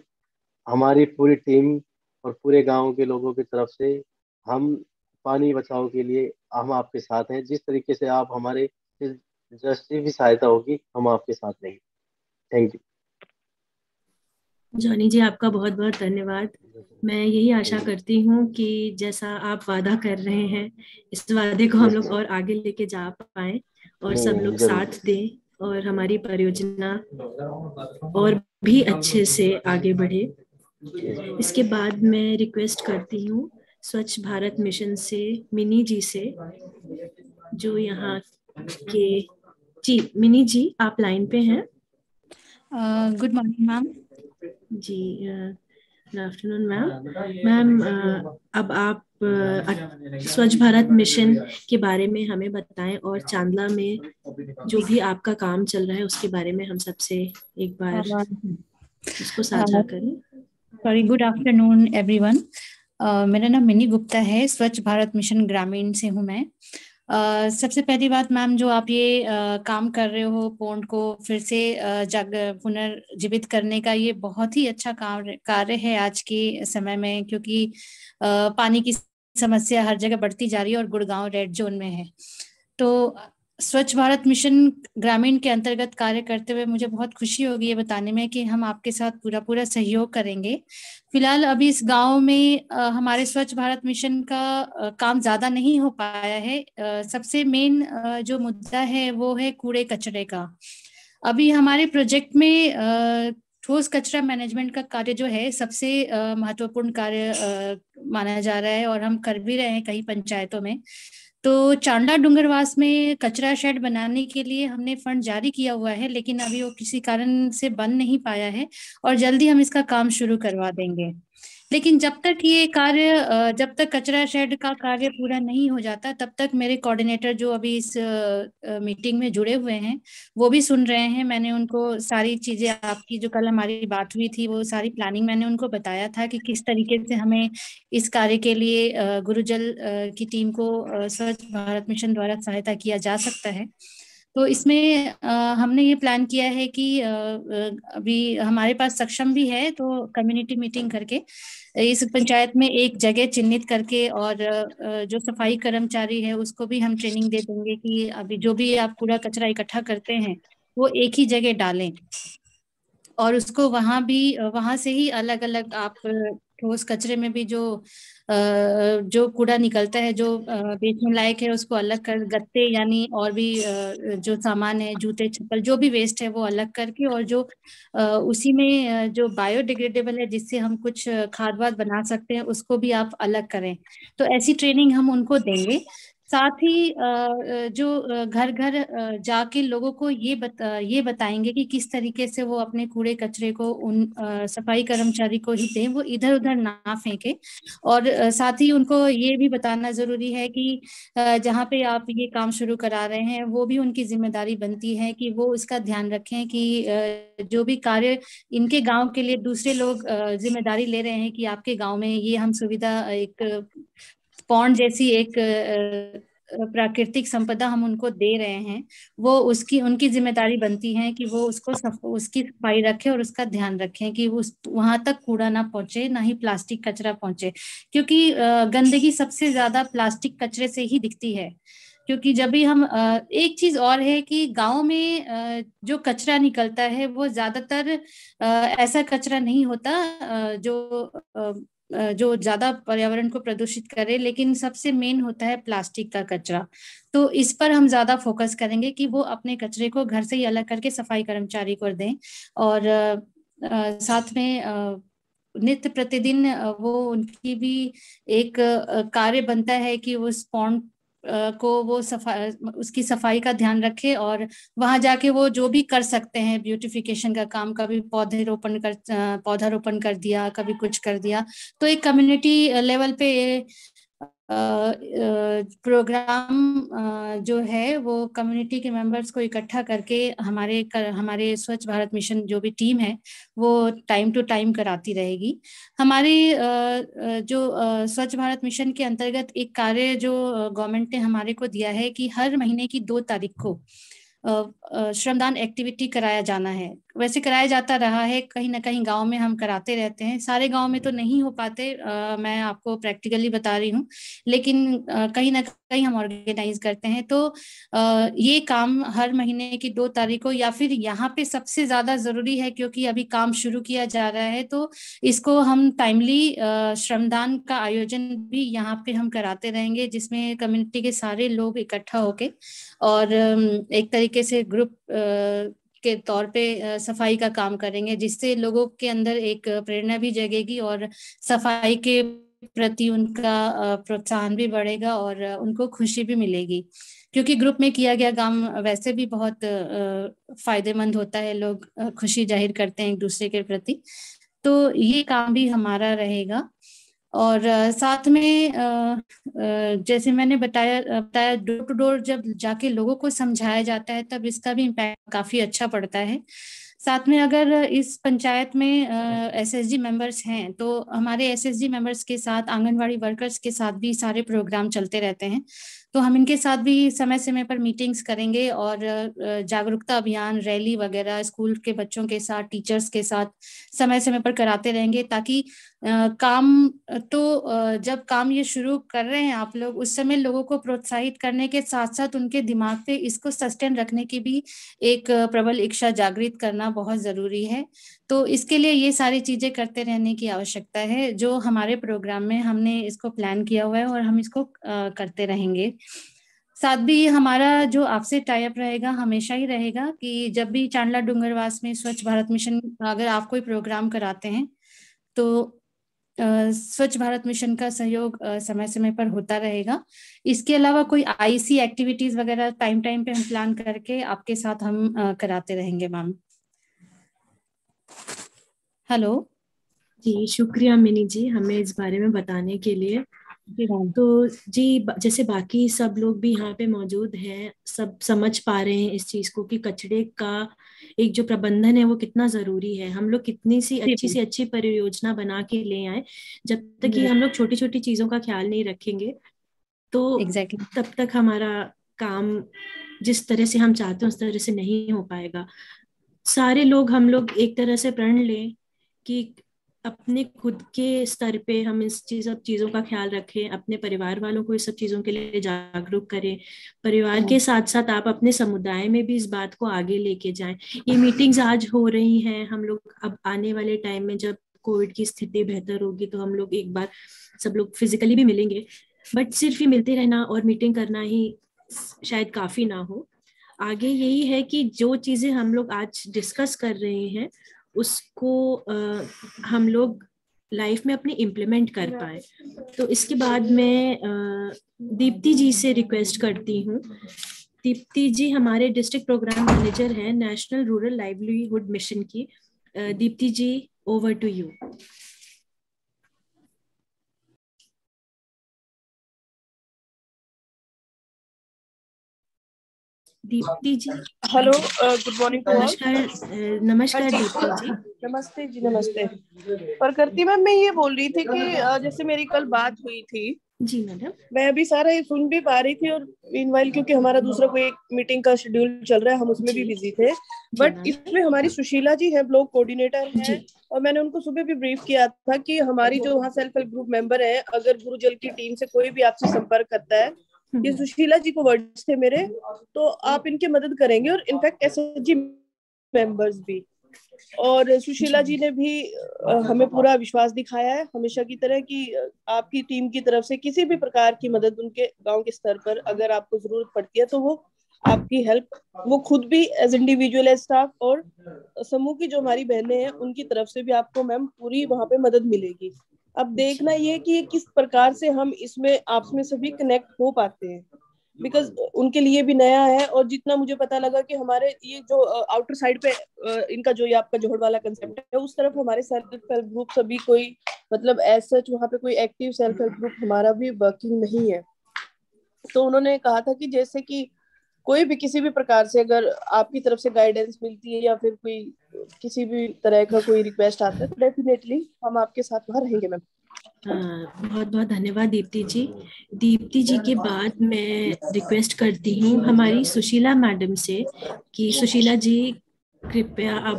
हमारी पूरी टीम और पूरे गांव के लोगों की तरफ से हम पानी बचाओ के लिए हम आपके साथ हैं, जिस तरीके से आप हमारे जैसी भी सहायता होगी हम आपके साथ रहेंगे। Thank you. जॉनी जी, आपका बहुत बहुत धन्यवाद। मैं यही आशा करती हूँ कि जैसा आप वादा कर रहे हैं इस वादे को हम लोग और आगे लेके जा पाए और सब लोग साथ दें और हमारी परियोजना और भी अच्छे से आगे बढ़े। इसके बाद मैं रिक्वेस्ट करती हूँ स्वच्छ भारत मिशन से मिनी जी से, जो यहाँ के, जी मिनी जी आप लाइन पे हैं। Good morning ma'am. जी गुड आफ्टरनून मैम। अब आप स्वच्छ भारत मिशन के बारे में हमें बताएं और चांदला में जो भी आपका काम चल रहा है उसके बारे में हम सबसे एक बार उसको साझा करें। Sorry, good afternoon everyone. मेरा नाम मिनी गुप्ता है, स्वच्छ भारत मिशन ग्रामीण से हूँ मैं। सबसे पहली बात मैम, जो आप ये काम कर रहे हो पोंड को फिर से पुनर्जीवित करने का, ये बहुत ही अच्छा कार्य है आज के समय में, क्योंकि पानी की समस्या हर जगह बढ़ती जा रही है और गुड़गांव रेड जोन में है। तो स्वच्छ भारत मिशन ग्रामीण के अंतर्गत कार्य करते हुए मुझे बहुत खुशी होगी ये बताने में कि हम आपके साथ पूरा सहयोग करेंगे। फिलहाल अभी इस गांव में हमारे स्वच्छ भारत मिशन का काम ज्यादा नहीं हो पाया है। सबसे मेन जो मुद्दा है वो है कूड़े कचरे का। अभी हमारे प्रोजेक्ट में ठोस कचरा मैनेजमेंट का कार्य जो है सबसे महत्वपूर्ण कार्य माना जा रहा है और हम कर भी रहे हैं कई पंचायतों में। तो चांडा डूंगरवास में कचरा शेड बनाने के लिए हमने फंड जारी किया हुआ है, लेकिन अभी वो किसी कारण से बन नहीं पाया है और जल्दी हम इसका काम शुरू करवा देंगे। लेकिन जब तक ये कार्य, जब तक कचरा शेड का कार्य पूरा नहीं हो जाता तब तक मेरे कोऑर्डिनेटर जो अभी इस मीटिंग में जुड़े हुए हैं वो भी सुन रहे हैं। मैंने उनको सारी चीजें, आपकी जो कल हमारी बात हुई थी वो सारी प्लानिंग मैंने उनको बताया था कि किस तरीके से हमें इस कार्य के लिए गुरुजल की टीम को स्वच्छ भारत मिशन द्वारा सहायता किया जा सकता है। तो इसमें हमने ये प्लान किया है कि अभी हमारे पास सक्षम भी है, तो कम्युनिटी मीटिंग करके इस पंचायत में एक जगह चिन्हित करके और जो सफाई कर्मचारी है उसको भी हम ट्रेनिंग दे देंगे कि अभी जो भी आप कूड़ा कचरा इकट्ठा करते हैं वो एक ही जगह डालें और उसको वहां से ही अलग अलग आप ठोस कचरे में भी जो कूड़ा निकलता है जो बेचने लायक है उसको अलग कर, गत्ते यानी और भी जो सामान है, जूते चप्पल जो भी वेस्ट है वो अलग करके, और जो उसी में जो बायोडिग्रेडेबल है जिससे हम कुछ खाद वाद बना सकते हैं उसको भी आप अलग करें। तो ऐसी ट्रेनिंग हम उनको देंगे। साथ ही जो घर घर जाके लोगों को ये बताएंगे कि किस तरीके से वो अपने कूड़े कचरे को उन सफाई कर्मचारी को ही दें, वो इधर उधर ना फेंके। और साथ ही उनको ये भी बताना जरूरी है कि जहाँ पे आप ये काम शुरू करा रहे हैं वो भी उनकी जिम्मेदारी बनती है कि वो इसका ध्यान रखें कि जो भी कार्य इनके गांव के लिए दूसरे लोग जिम्मेदारी ले रहे हैं कि आपके गांव में ये हम सुविधा, एक पौंड जैसी एक प्राकृतिक संपदा हम उनको दे रहे हैं, वो उनकी जिम्मेदारी बनती है कि वो उसकी सफाई रखें और उसका ध्यान रखें कि वहां तक कूड़ा ना पहुंचे, ना ही प्लास्टिक कचरा पहुंचे। क्योंकि गंदगी सबसे ज्यादा प्लास्टिक कचरे से ही दिखती है। क्योंकि जब भी हम एक चीज और है कि गांव में जो कचरा निकलता है वो ज्यादातर ऐसा कचरा नहीं होता जो ज्यादा पर्यावरण को प्रदूषित करे, लेकिन सबसे मेन होता है प्लास्टिक का कचरा। तो इस पर हम ज्यादा फोकस करेंगे कि वो अपने कचरे को घर से ही अलग करके सफाई कर्मचारी को दें। और साथ में नित्य प्रतिदिन वो उनकी भी एक कार्य बनता है कि उस पौंड को वो उसकी सफाई का ध्यान रखे और वहां जाके वो जो भी कर सकते हैं ब्यूटिफिकेशन का काम, कभी पौधारोपण कर दिया, कभी कुछ कर दिया। तो एक कम्युनिटी लेवल पे प्रोग्राम जो है वो कम्युनिटी के मेंबर्स को इकट्ठा करके हमारे स्वच्छ भारत मिशन जो भी टीम है वो टाइम टू टाइम कराती रहेगी। हमारी जो स्वच्छ भारत मिशन के अंतर्गत एक कार्य जो गवर्नमेंट ने हमारे को दिया है कि हर महीने की 2 तारीख को श्रमदान एक्टिविटी कराया जाना है। वैसे कराया जाता रहा है, कहीं ना कहीं गांव में हम कराते रहते हैं, सारे गांव में तो नहीं हो पाते, मैं आपको प्रैक्टिकली बता रही हूँ, लेकिन कहीं ना कहीं हम ऑर्गेनाइज करते हैं। तो ये काम हर महीने की 2 तारीख को, या फिर यहाँ पे सबसे ज्यादा जरूरी है क्योंकि अभी काम शुरू किया जा रहा है, तो इसको हम टाइमली श्रमदान का आयोजन भी यहाँ पे हम कराते रहेंगे, जिसमें कम्युनिटी के सारे लोग इकट्ठा होके और एक तरीके से ग्रुप के तौर पे सफाई का काम करेंगे, जिससे लोगों के अंदर एक प्रेरणा भी जगेगी और सफाई के प्रति उनका प्रोत्साहन भी बढ़ेगा और उनको खुशी भी मिलेगी। क्योंकि ग्रुप में किया गया काम वैसे भी बहुत फायदेमंद होता है, लोग खुशी जाहिर करते हैं एक दूसरे के प्रति। तो ये काम भी हमारा रहेगा। और साथ में जैसे मैंने बताया डोर टू डोर जब जाके लोगों को समझाया जाता है तब इसका भी इम्पैक्ट काफी अच्छा पड़ता है। साथ में अगर इस पंचायत में एसएसजी मेंबर्स हैं तो हमारे एसएसजी मेंबर्स के साथ आंगनवाड़ी वर्कर्स के साथ भी सारे प्रोग्राम चलते रहते हैं, तो हम इनके साथ भी समय समय पर मीटिंग्स करेंगे और जागरूकता अभियान, रैली वगैरह स्कूल के बच्चों के साथ, टीचर्स के साथ समय समय पर कराते रहेंगे, ताकि काम तो जब काम ये शुरू कर रहे हैं आप लोग, उस समय लोगों को प्रोत्साहित करने के साथ साथ उनके दिमाग पे इसको सस्टेन रखने की भी एक प्रबल इच्छा जागृत करना बहुत जरूरी है। तो इसके लिए ये सारी चीजें करते रहने की आवश्यकता है, जो हमारे प्रोग्राम में हमने इसको प्लान किया हुआ है और हम इसको करते रहेंगे। साथ भी हमारा जो आपसे टाई अप रहेगा हमेशा ही रहेगा कि जब भी चांडला डूंगरवास में स्वच्छ भारत मिशन अगर आप कोई प्रोग्राम कराते हैं तो स्वच्छ भारत मिशन का सहयोग समय समय पर होता रहेगा। इसके अलावा कोई आईसी एक्टिविटीज वगैरह टाइम टाइम पे हम प्लान करके आपके साथ हम कराते रहेंगे। मैम हेलो जी, शुक्रिया मिनी जी हमें इस बारे में बताने के लिए। तो जी, जैसे बाकी सब लोग भी यहाँ पे मौजूद हैं, सब समझ पा रहे हैं इस चीज को कि कचरे का एक जो प्रबंधन है वो कितना जरूरी है। हम लोग कितनी सी अच्छी परियोजना बना के ले आए, जब तक कि हम लोग छोटी छोटी चीजों का ख्याल नहीं रखेंगे तो तब तक हमारा काम जिस तरह से हम चाहते हैं उस तरह से नहीं हो पाएगा। सारे लोग हम लोग एक तरह से प्रण लें कि अपने खुद के स्तर पे हम सब चीजों का ख्याल रखें, अपने परिवार वालों को इस सब चीजों के लिए जागरूक करें। परिवार के साथ साथ आप अपने समुदाय में भी इस बात को आगे लेके जाएं। ये मीटिंग्स आज हो रही हैं, हम लोग अब आने वाले टाइम में जब कोविड की स्थिति बेहतर होगी तो हम लोग एक बार सब लोग फिजिकली भी मिलेंगे, बट सिर्फ ही मिलते रहना और मीटिंग करना ही शायद काफी ना हो। आगे यही है कि जो चीजें हम लोग आज डिस्कस कर रहे हैं उसको हम लोग लाइफ में अपने इम्प्लीमेंट कर पाए। तो इसके बाद मैं दीप्ति जी से रिक्वेस्ट करती हूँ। दीप्ति जी हमारे डिस्ट्रिक्ट प्रोग्राम मैनेजर हैं नेशनल रूरल लाइवलीहुड मिशन की। Deepti ji, over to you. Deepti ji hello, good morning to all. नमस्कार दीप्ति जी। नमस्ते जी, नमस्ते। प्रकृति मैम, मैं ये बोल रही थी कि जैसे मेरी कल बात हुई थी जी मैडम, मैं अभी सारा ये सुन भी पा रही थी, और मीनवाइल क्योंकि हमारा दूसरा कोई मीटिंग का शेड्यूल चल रहा है, हम उसमें भी बिजी थे। बट इसमें हमारी सुशीला जी है, ब्लॉक कोऑर्डिनेटर है, और मैंने उनको सुबह भी ब्रीफ किया था कि हमारी जो वहाँ सेल्फ हेल्प ग्रुप मेंबर है, अगर गुरुजल की टीम से कोई भी आपसे संपर्क करता है, ये सुशीला जी को वर्ड्स थे मेरे, तो आप इनकी मदद करेंगे, और इनफैक्ट एसएचजी मेंबर्स भी। और सुशीला जी ने भी हमें पूरा विश्वास दिखाया है हमेशा की तरह कि आपकी टीम की तरफ से किसी भी प्रकार की मदद उनके गांव के स्तर पर अगर आपको जरूरत पड़ती है तो वो आपकी हेल्प, वो खुद भी एज इंडिविजुअल एज स्टाफ और समूह की जो हमारी बहनें हैं उनकी तरफ से भी आपको मैम पूरी वहाँ पे मदद मिलेगी। अब देखना ये कि किस प्रकार से हम इसमें आपस में सभी कनेक्ट हो पाते हैं, बिकॉज उनके लिए भी नया है। और जितना मुझे पता लगा कि हमारे ये जो आउटर साइड पे इनका जो ये आपका जोड़ वाला कंसेप्ट है, उस तरफ हमारे सेल्फ हेल्प ग्रुप सभी कोई मतलब एज सच वहाँ पे कोई एक्टिव सेल्फ हेल्प ग्रुप हमारा भी वर्किंग नहीं है। तो उन्होंने कहा था कि जैसे कि कोई भी किसी भी प्रकार से अगर आपकी तरफ से गाइडेंस मिलती है या फिर कोई किसी भी तरह का कोई रिक्वेस्ट आता है तो डेफिनेटली हम आपके साथ वहाँ रहेंगे मैम। बहुत बहुत धन्यवाद दीप्ति जी। दीप्ति जी के बाद मैं रिक्वेस्ट करती हूँ हमारी सुशीला मैडम से कि सुशीला जी कृपया आप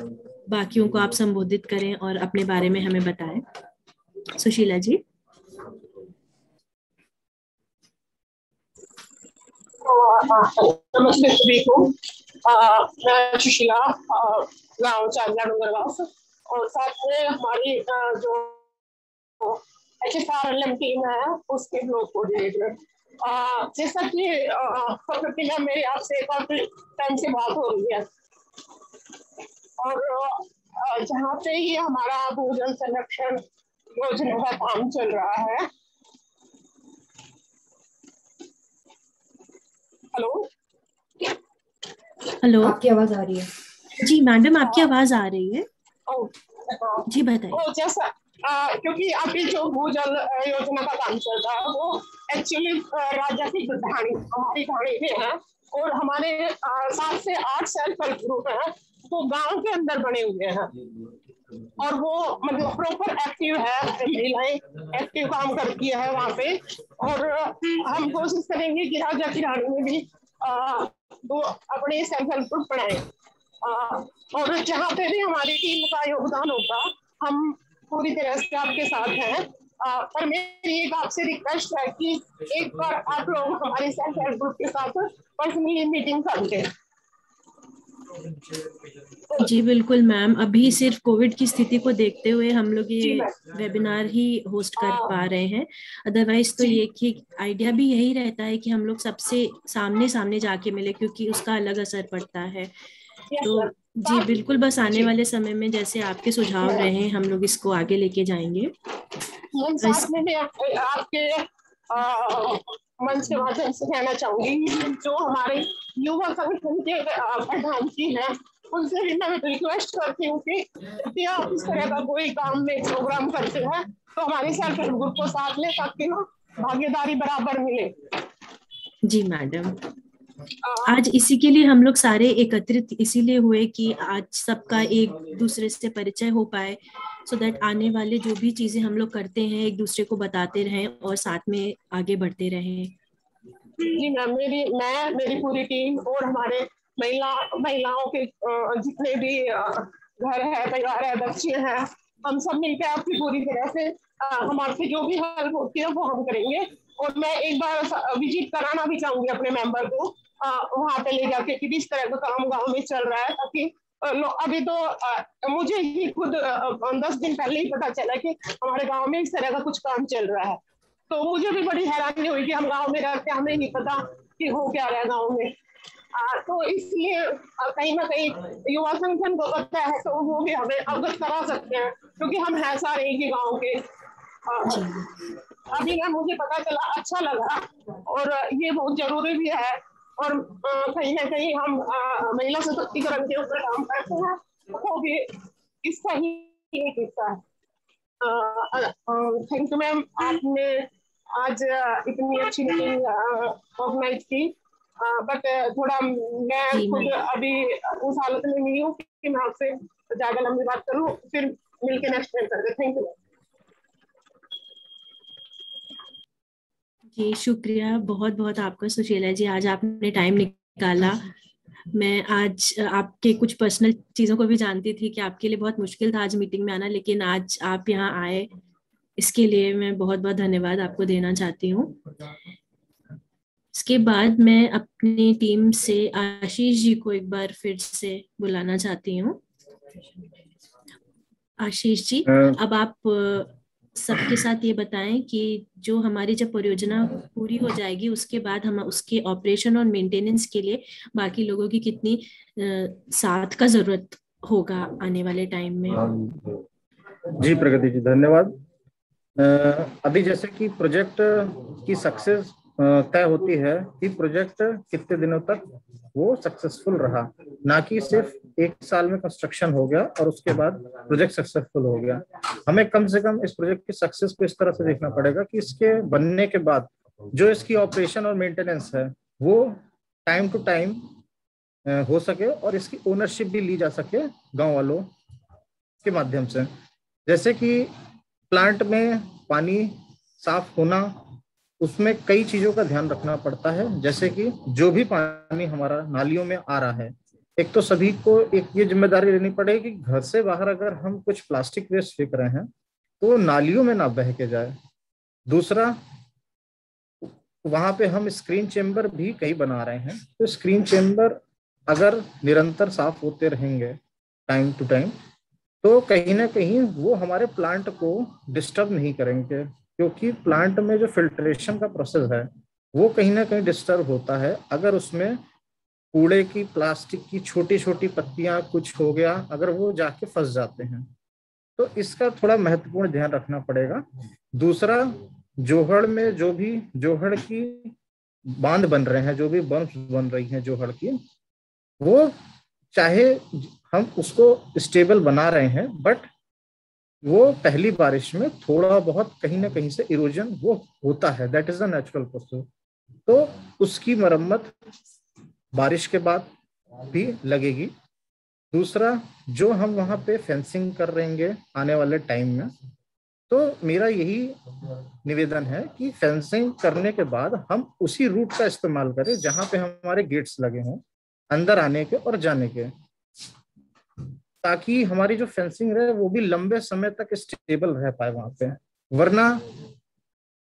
बाकियों को आप संबोधित करें और अपने बारे में हमें बताएं। सुशीला जी। नमस्ते सभी को। मैं सुशीला, गाँव चांदला डूंगरवास, और साथ में हमारी जो HSRLM टीम है उसके ब्लॉक कोऑर्डिनेटर। जैसा कि प्रकृति में मेरी आपसे काफी टाइम से बात हो रही है, और जहाँ पे ये हमारा भूजल संरक्षण योजना का काम चल रहा है। हेलो, आपकी आवाज आ रही है? जी मैडम, आपकी आवाज आ रही है। जी बताइए। जैसा क्योंकि अभी जो भूजल योजना का काम चल रहा है वो एक्चुअली राज्य की हमारी कहानी में है, और हमारे 7 से 8 सेल्फ हेल्प ग्रुप है वो गांव के अंदर बने हुए हैं, और वो मतलब प्रॉपर एक्टिव है, महिलाएं एक्टिव काम करती है वहाँ पे। और हम कोशिश करेंगे कि राजा की रानी में भी वो अपने सेल्फ हेल्प ग्रुप बनाए, और जहाँ पे भी हमारी टीम का योगदान होगा हम पूरी तरह से आपके साथ हैं। पर मेरी एक आपसे रिक्वेस्ट है कि एक बार आप लोग हमारे सेल्फ हेल्प ग्रुप के साथ पर्सनली मीटिंग कर लें। जी बिल्कुल मैम, अभी सिर्फ कोविड की स्थिति को देखते हुए हम लोग ये वेबिनार ही होस्ट कर पा रहे हैं, अदरवाइज तो ये कि आइडिया भी यही रहता है कि हम लोग सबसे सामने सामने जाके मिले, क्योंकि उसका अलग असर पड़ता है। तो जी बिल्कुल, बस आने वाले समय में जैसे आपके सुझाव रहे हम लोग इसको आगे लेके जाएंगे। साथ में आपके मंच के माध्यम से कहना चाहूंगी जो हमारे युवा संगठन के प्रधान जी हैं उनसे भी मैं रिक्वेस्ट करती हूँ कि आप इस तरह का कोई काम में प्रोग्राम करते हैं तो हमारे सेल्फ हेल्प ग्रुप को साथ ले ताकि ना भागीदारी बराबर मिले। जी मैडम, आज इसी के लिए हम लोग सारे एकत्रित इसीलिए हुए कि आज सबका एक दूसरे से परिचय हो पाए, सो दैट आने वाले जो भी चीजें हम लोग करते हैं एक दूसरे को बताते रहें और साथ में आगे बढ़ते रहें। जी मैम, मेरी पूरी टीम और हमारे महिलाओं के जितने भी घर है, परिवार है, बच्चे हैं, हम सब मिलकर आपकी पूरी तरह से हमारे जो भी हेल्प होती है वो हम करेंगे। और मैं एक बार विजिट कराना भी चाहूंगी अपने मेंबर को वहाँ पे ले जाके कि किस तरह का काम गाँव में चल रहा है, ताकि अभी तो मुझे ही खुद 10 दिन पहले ही पता चला कि हमारे गांव में इस तरह का कुछ काम चल रहा है, तो मुझे भी बड़ी हैरानी हुई कि हम गांव में रहते हैं, हमें नहीं पता कि हो क्या रहा है गांव में। तो इसलिए कहीं ना कहीं युवा संगठन को पता है तो वो भी हमें अवगत करा सकते हैं, क्योंकि हम हैं सारे एक ही गाँव के। अभी ना मुझे पता चला, अच्छा लगा, और ये बहुत जरूरी भी है। और कहीं ना कहीं हम महिला सशक्तिकरण के ऊपर काम करते हैं, वो भी इसका ही एक हिस्सा है। थैंक यू मैम, आपने आज इतनी अच्छी मीटिंग ऑर्गेनाइज की। बट थोड़ा मैं खुद अभी उस हालत में नहीं हूँ कि मैं आपसे ज्यादा लंबी बात करूँ, फिर मिलके नेक्स्ट टाइम करते। Thank you. जी शुक्रिया बहुत बहुत आपका सुशीला जी, आज आपने टाइम निकाला। मैं आज आपके कुछ पर्सनल चीज़ों को भी जानती थी कि आपके लिए बहुत मुश्किल था आज मीटिंग में आना, लेकिन आज आप यहाँ आए, इसके लिए मैं बहुत बहुत धन्यवाद आपको देना चाहती हूँ। इसके बाद मैं अपनी टीम से आशीष जी को एक बार फिर से बुलाना चाहती हूँ। आशीष जी, अब आप सबके साथ ये बताएं कि जो हमारी जब परियोजना पूरी हो जाएगी उसके बाद हम उसके ऑपरेशन और मेंटेनेंस के लिए बाकी लोगों की कितनी साथ का जरूरत होगा आने वाले टाइम में। जी प्रगति जी, धन्यवाद। अभी जैसे कि प्रोजेक्ट की सक्सेस तय होती है कि प्रोजेक्ट कितने दिनों तक वो सक्सेसफुल रहा, ना कि सिर्फ एक साल में कंस्ट्रक्शन हो गया और उसके बाद प्रोजेक्ट सक्सेसफुल हो गया। हमें कम से कम इस प्रोजेक्ट की सक्सेस को इस तरह से देखना पड़ेगा कि इसके बनने के बाद जो इसकी ऑपरेशन और मेंटेनेंस है वो टाइम टू टाइम हो सके और इसकी ओनरशिप भी ली जा सके गांव वालों के माध्यम से। जैसे कि प्लांट में पानी साफ होना, उसमें कई चीजों का ध्यान रखना पड़ता है। जैसे कि जो भी पानी हमारा नालियों में आ रहा है, एक तो सभी को एक ये जिम्मेदारी लेनी पड़ेगी कि घर से बाहर अगर हम कुछ प्लास्टिक वेस्ट फेंक रहे हैं तो नालियों में ना बह के जाए। दूसरा, वहां पे हम स्क्रीन चेम्बर भी कई बना रहे हैं, तो स्क्रीन चेम्बर अगर निरंतर साफ होते रहेंगे टाइम टू टाइम तो कहीं ना कहीं वो हमारे प्लांट को डिस्टर्ब नहीं करेंगे, क्योंकि प्लांट में जो फिल्ट्रेशन का प्रोसेस है वो कहीं ना कहीं डिस्टर्ब होता है अगर उसमें कूड़े की, प्लास्टिक की छोटी छोटी पत्तियां कुछ हो गया, अगर वो जाके फंस जाते हैं, तो इसका थोड़ा महत्वपूर्ण ध्यान रखना पड़ेगा। दूसरा, जोहड़ में जो भी जोहड़ की बांध बन रहे हैं, जो भी बंद बन रही हैं जोहड़ की, वो चाहे हम उसको स्टेबल बना रहे हैं बट वो पहली बारिश में थोड़ा बहुत कहीं ना कहीं से इरोजन वो होता है, that is the natural process. तो उसकी मरम्मत बारिश के बाद भी लगेगी। दूसरा, जो हम वहां पे फेंसिंग कर रहेंगे आने वाले टाइम में, तो मेरा यही निवेदन है कि फेंसिंग करने के बाद हम उसी रूट का इस्तेमाल करें जहां पे हमारे गेट्स लगे हों अंदर आने के और जाने के, ताकि हमारी जो फेंसिंग रहे वो भी लंबे समय तक स्टेबल रह पाए वहां पे। वरना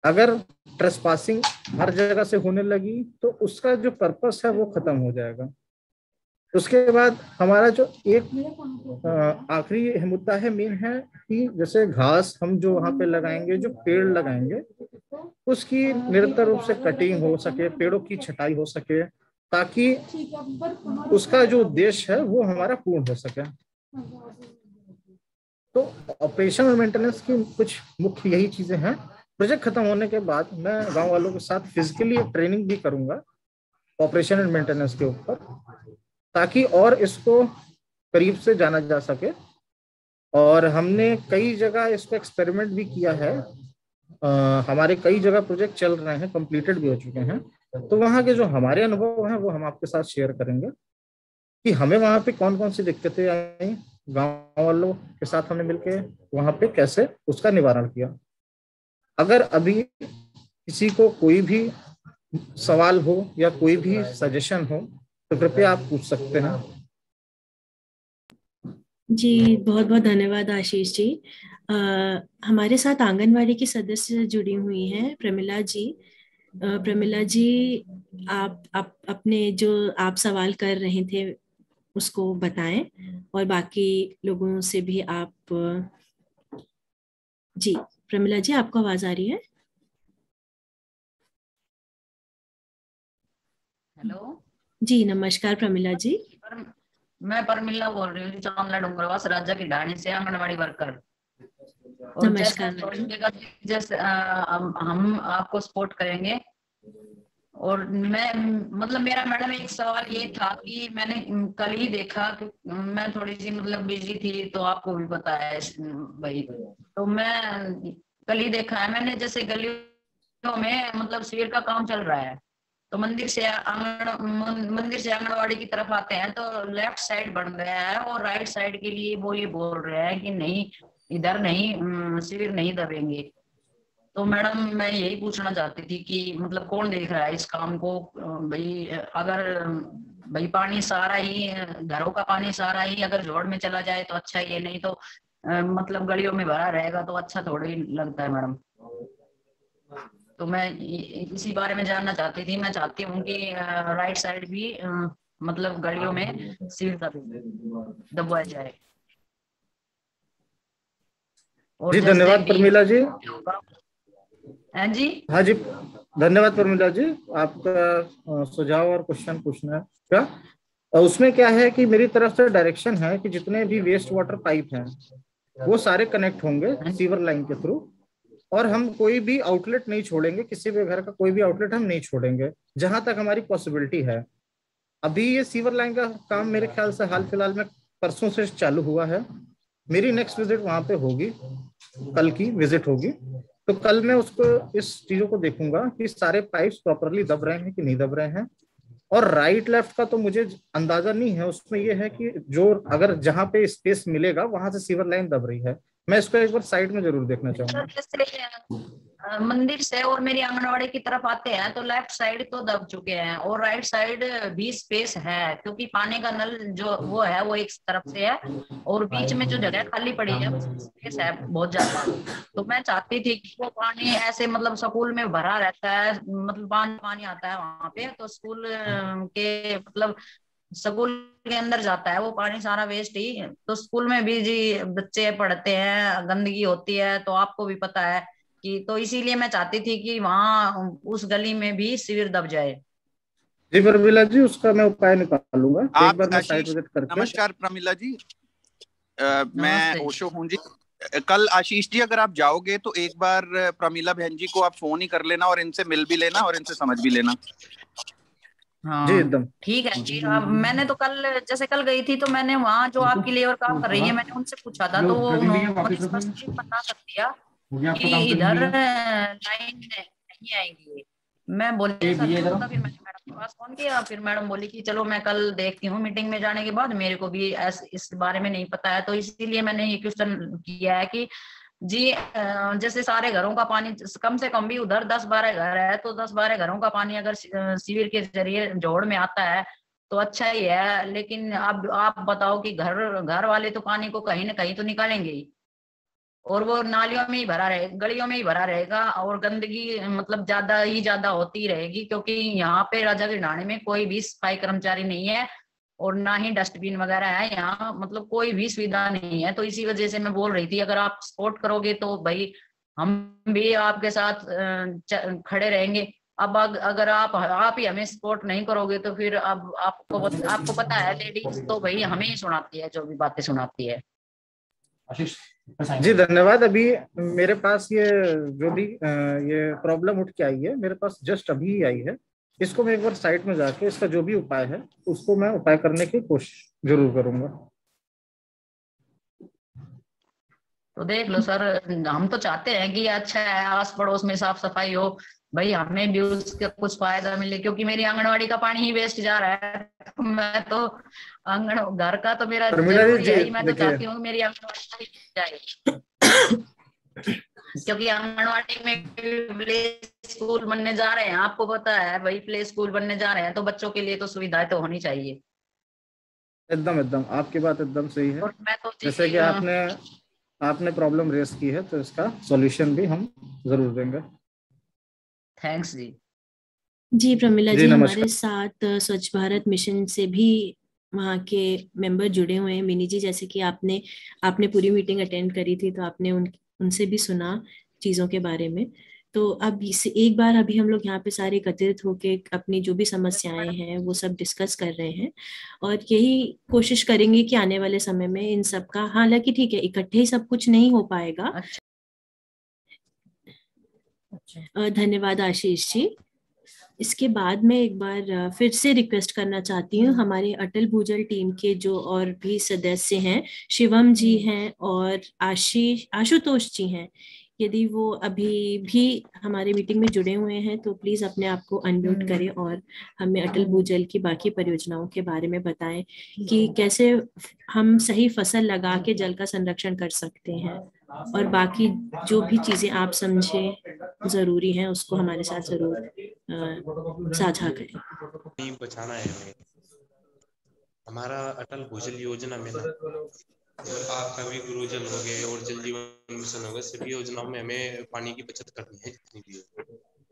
अगर ट्रेसपासिंग हर जगह से होने लगी तो उसका जो पर्पस है वो खत्म हो जाएगा। उसके बाद हमारा जो एक आखिरी मुद्दा है, मेन है कि जैसे घास हम जो वहां पे लगाएंगे, जो पेड़ लगाएंगे, उसकी निरंतर रूप से कटिंग हो सके, पेड़ों की छटाई हो सके, ताकि उसका जो उद्देश्य है वो हमारा पूर्ण हो सके। तो ऑपरेशन और मेंटेनेंस की कुछ मुख्य यही चीजें हैं। प्रोजेक्ट खत्म होने के बाद मैं गांव वालों के साथ फिजिकली ट्रेनिंग भी करूंगा ऑपरेशन एंड मेंटेनेंस के ऊपर, ताकि और इसको करीब से जाना जा सके। और हमने कई जगह इसको एक्सपेरिमेंट भी किया है, हमारे कई जगह प्रोजेक्ट चल रहे हैं, कंप्लीटेड भी हो चुके हैं। तो वहाँ के जो हमारे अनुभव हैं वो हम आपके साथ शेयर करेंगे कि हमें वहाँ पे कौन कौन सी दिक्कतें आई, गांव वालों के साथ हमने मिलके वहाँ पे कैसे उसका निवारण किया। अगर अभी किसी को कोई भी सवाल हो या कोई भी सजेशन हो तो कृपया आप पूछ सकते हैं। जी बहुत बहुत धन्यवाद आशीष जी। हमारे साथ आंगनवाड़ी की सदस्य जुड़ी हुई हैं, प्रमिला जी। प्रमिला जी, आप अपने जो आप सवाल कर रहे थे उसको बताएं और बाकी लोगों से भी आप। जी प्रमिला जी, आपको आवाज आ रही है? हेलो जी नमस्कार प्रमिला जी। मैं परमिला बोल रही हूँ चांदला डूंगरवास राज्य की ढाणी से, आंगनबाड़ी वर्कर। और नमस्कार जैसे हम आपको सपोर्ट करेंगे। और मैं मतलब मेरा मैडम एक सवाल ये था कि मैंने कल ही देखा कि मैं थोड़ी सी मतलब बिजी थी, तो आपको भी पता है भाई, तो मैं कल ही देखा है मैंने, जैसे गलियों में मतलब शिविर का काम चल रहा है, तो मंदिर से आंगनबाड़ी की तरफ आते हैं तो लेफ्ट साइड बन गया है और राइट साइड के लिए वो ये बोल रहे हैं कि नहीं इधर नहीं शिविर नहीं दबेंगे। तो मैडम मैं यही पूछना चाहती थी कि मतलब कौन देख रहा है इस काम को भाई? अगर भाई पानी सारा ही घरों का पानी सारा ही अगर जोड़ में चला जाए तो अच्छा ही है, नहीं तो मतलब गलियों में भरा रहेगा तो अच्छा थोड़ी लगता है मैडम। तो मैं इसी बारे में जानना चाहती थी। मैं चाहती हूँ कि राइट साइड भी मतलब गलियों में सील दबवाया जाए। और जी धन्यवाद प्रमिला जी। जी हाँ जी धन्यवाद प्रमिला जी, आपका सुझाव और क्वेश्चन पूछना का उसमें क्या है कि मेरी तरफ से डायरेक्शन है कि जितने भी वेस्ट वाटर पाइप हैं वो सारे कनेक्ट होंगे सीवर लाइन के थ्रू, और हम कोई भी आउटलेट नहीं छोड़ेंगे, किसी भी घर का कोई भी आउटलेट हम नहीं छोड़ेंगे जहां तक हमारी पॉसिबिलिटी है। अभी ये सीवर लाइन का काम मेरे ख्याल से हाल फिलहाल में परसों से चालू हुआ है। मेरी नेक्स्ट विजिट वहां पे होगी, कल की विजिट होगी, तो कल मैं उसको इस चीजों को देखूंगा कि सारे पाइप्स प्रॉपरली दब रहे हैं कि नहीं दब रहे हैं। और राइट लेफ्ट का तो मुझे अंदाजा नहीं है, उसमें ये है कि जो अगर जहां पे स्पेस मिलेगा वहां से सीवर लाइन दब रही है। मैं इसको एक बार साइड में जरूर देखना चाहूंगा। मंदिर से और मेरी आंगनबाड़ी की तरफ आते हैं तो लेफ्ट साइड तो दब चुके हैं और राइट साइड भी स्पेस है, क्योंकि पानी का नल जो वो है वो एक तरफ से है और बीच में जो जगह खाली पड़ी है स्पेस है बहुत ज्यादा। तो मैं चाहती थी कि वो पानी ऐसे मतलब स्कूल में भरा रहता है, मतलब पानी आता है वहां पे, तो स्कूल के मतलब स्कूल के अंदर जाता है वो पानी सारा वेस्ट ही, तो स्कूल में भी जी बच्चे पढ़ते हैं, गंदगी होती है, तो आपको भी पता है कि, तो इसीलिए मैं चाहती थी कि वहां उस गली में भी शिविर दब जाए। जी प्रमिला जी उसका मैं उपाय निकालूंगा, एक बार मैं साइट विजिट करके। नमस्कार प्रमिला जी, मैं ओशो हूँ जी। कल आशीष जी अगर आप जाओगे तो एक बार प्रमिला बहन जी को आप फोन ही कर लेना और इनसे मिल भी लेना और इनसे समझ भी लेना। हाँ जी एकदम ठीक है जी। मैंने तो कल जैसे कल गई थी तो मैंने वहाँ जो आपकी लेबर काम कर रही है मैंने उनसे पूछा था, तो उन्होंने स्पष्ट बता कर दिया कि इधर लाइन नहीं आएगी। मैं बोली सर फिर मैंने मैडम के पास फोन किया, फिर मैडम बोली कि चलो मैं कल देखती हूँ मीटिंग में जाने के बाद, मेरे को भी इस बारे में नहीं पता है, तो इसीलिए मैंने ये क्वेश्चन किया है कि जी जैसे सारे घरों का पानी कम से कम भी उधर 10-12 घर है, तो 10-12 घरों का पानी अगर शिविर के जरिए जोड़ में आता है तो अच्छा ही है, लेकिन अब आप बताओ कि घर वाले तो पानी को कहीं ना कहीं तो निकालेंगे ही, और वो नालियों में ही भरा रहेगा, गलियों में ही भरा रहेगा, और गंदगी मतलब ज्यादा होती रहेगी, क्योंकि यहाँ पे राजा की ढाणी में कोई भी सफाई कर्मचारी नहीं है और ना ही डस्टबिन वगैरह है यहाँ, मतलब कोई भी सुविधा नहीं है। तो इसी वजह से मैं बोल रही थी अगर आप सपोर्ट करोगे तो भाई हम भी आपके साथ खड़े रहेंगे। अब अगर आप ही हमें सपोर्ट नहीं करोगे तो फिर अब आपको पता है लेडीज तो भाई हमें ही सुनाती है जो भी बातें सुनाती है। जी धन्यवाद। अभी मेरे पास ये जो भी ये प्रॉब्लम उठ के आई है मेरे पास जस्ट अभी ही आई है, इसको मैं एक बार साइट में जाके इसका जो भी उपाय है उसको मैं उपाय करने की कोशिश जरूर करूंगा। तो देख लो सर, हम तो चाहते हैं कि अच्छा है आस पड़ोस में साफ सफाई हो, भाई हमें भी उसका कुछ फायदा मिले, क्योंकि मेरी आंगनबाड़ी का पानी ही वेस्ट जा रहा है। मैं तो घर का तो मेरा जरूरी है ही, मैं तो चाहती हूँ मेरी आंगनबाड़ी जाए क्योंकि आंगनबाड़ी में प्ले स्कूल बनने जा रहे हैं, आपको पता है भाई प्ले स्कूल बनने जा रहे हैं, तो बच्चों के लिए तो सुविधाएं तो होनी चाहिए। एकदम आपकी बात एकदम सही है। और मैं तो जैसे कि आपने प्रॉब्लम रेस की है तो इसका सॉल्यूशन भी हम जरूर देंगे। थैंक्स जी। जी प्रमिला जी हमारे साथ स्वच्छ भारत मिशन से भी वहाँ के मेंबर जुड़े हुए हैं। मिनी जी जैसे कि आपने पूरी मीटिंग अटेंड करी थी तो आपने उनसे भी सुना चीज़ों के बारे में, तो अब इसे एक बार अभी हम लोग यहाँ पे सारे एकत्रित होके अपनी जो भी समस्याएं हैं वो सब डिस्कस कर रहे हैं, और यही कोशिश करेंगे कि आने वाले समय में इन सब का, हालांकि ठीक है इकट्ठे ही सब कुछ नहीं हो पाएगा। धन्यवाद आशीष जी। इसके बाद में एक बार फिर से रिक्वेस्ट करना चाहती हूँ हमारे अटल भूजल टीम के जो और भी सदस्य हैं, शिवम जी हैं और आशुतोष जी हैं, यदि वो अभी भी हमारे मीटिंग में जुड़े हुए हैं तो प्लीज अपने आप को अनम्यूट करें और हमें अटल भूजल की बाकी परियोजनाओं के बारे में बताएं कि कैसे हम सही फसल लगा के जल का संरक्षण कर सकते हैं, और बाकी जो भी चीजें आप समझे जरूरी हैं उसको हमारे साथ जरूर साझा करें। नहीं बचाना है हमें। हमारा अटल भूजल योजना में ना, आपका भी गुरुजल हो गए और जल जीवन मिशन हो गए, सभी योजनाओं में हमें पानी की बचत करनी है जितनी भी है,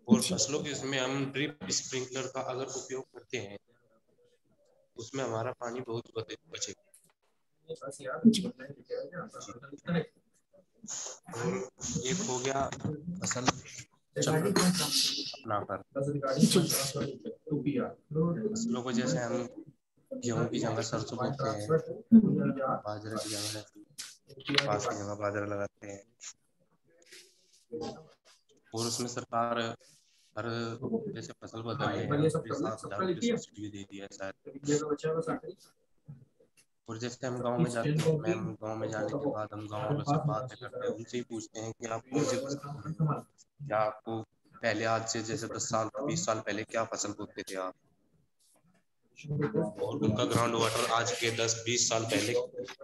और फसलों के उसमें हम ड्रिप स्प्रिंकलर का अगर उपयोग करते हैं उसमें हमारा पानी बहुत बचेगा। और एक हो गया फसल अपना कर फसलों को, जैसे हम गेहूं की जगह सरसों बोते हैं, बाजरे की जगह कपास की जगह बाजरा लगाते हैं, और उसमें सरकार हर जैसे फसल बदलने हैं 7,000 की सब्सिडी दे दिया है शायद। और जैसे हम गांव में जाते हैं, मैम गांव में जाने के बाद हम गांव वालों से बातें करते हैं, उनसे ही पूछते हैं कि आप कौन सी फसल, क्या आपको पहले आज से जैसे 10 साल 20 साल पहले क्या फसल बोते थे आप, और उनका ग्राउंड वाटर आज के 10-20 साल पहले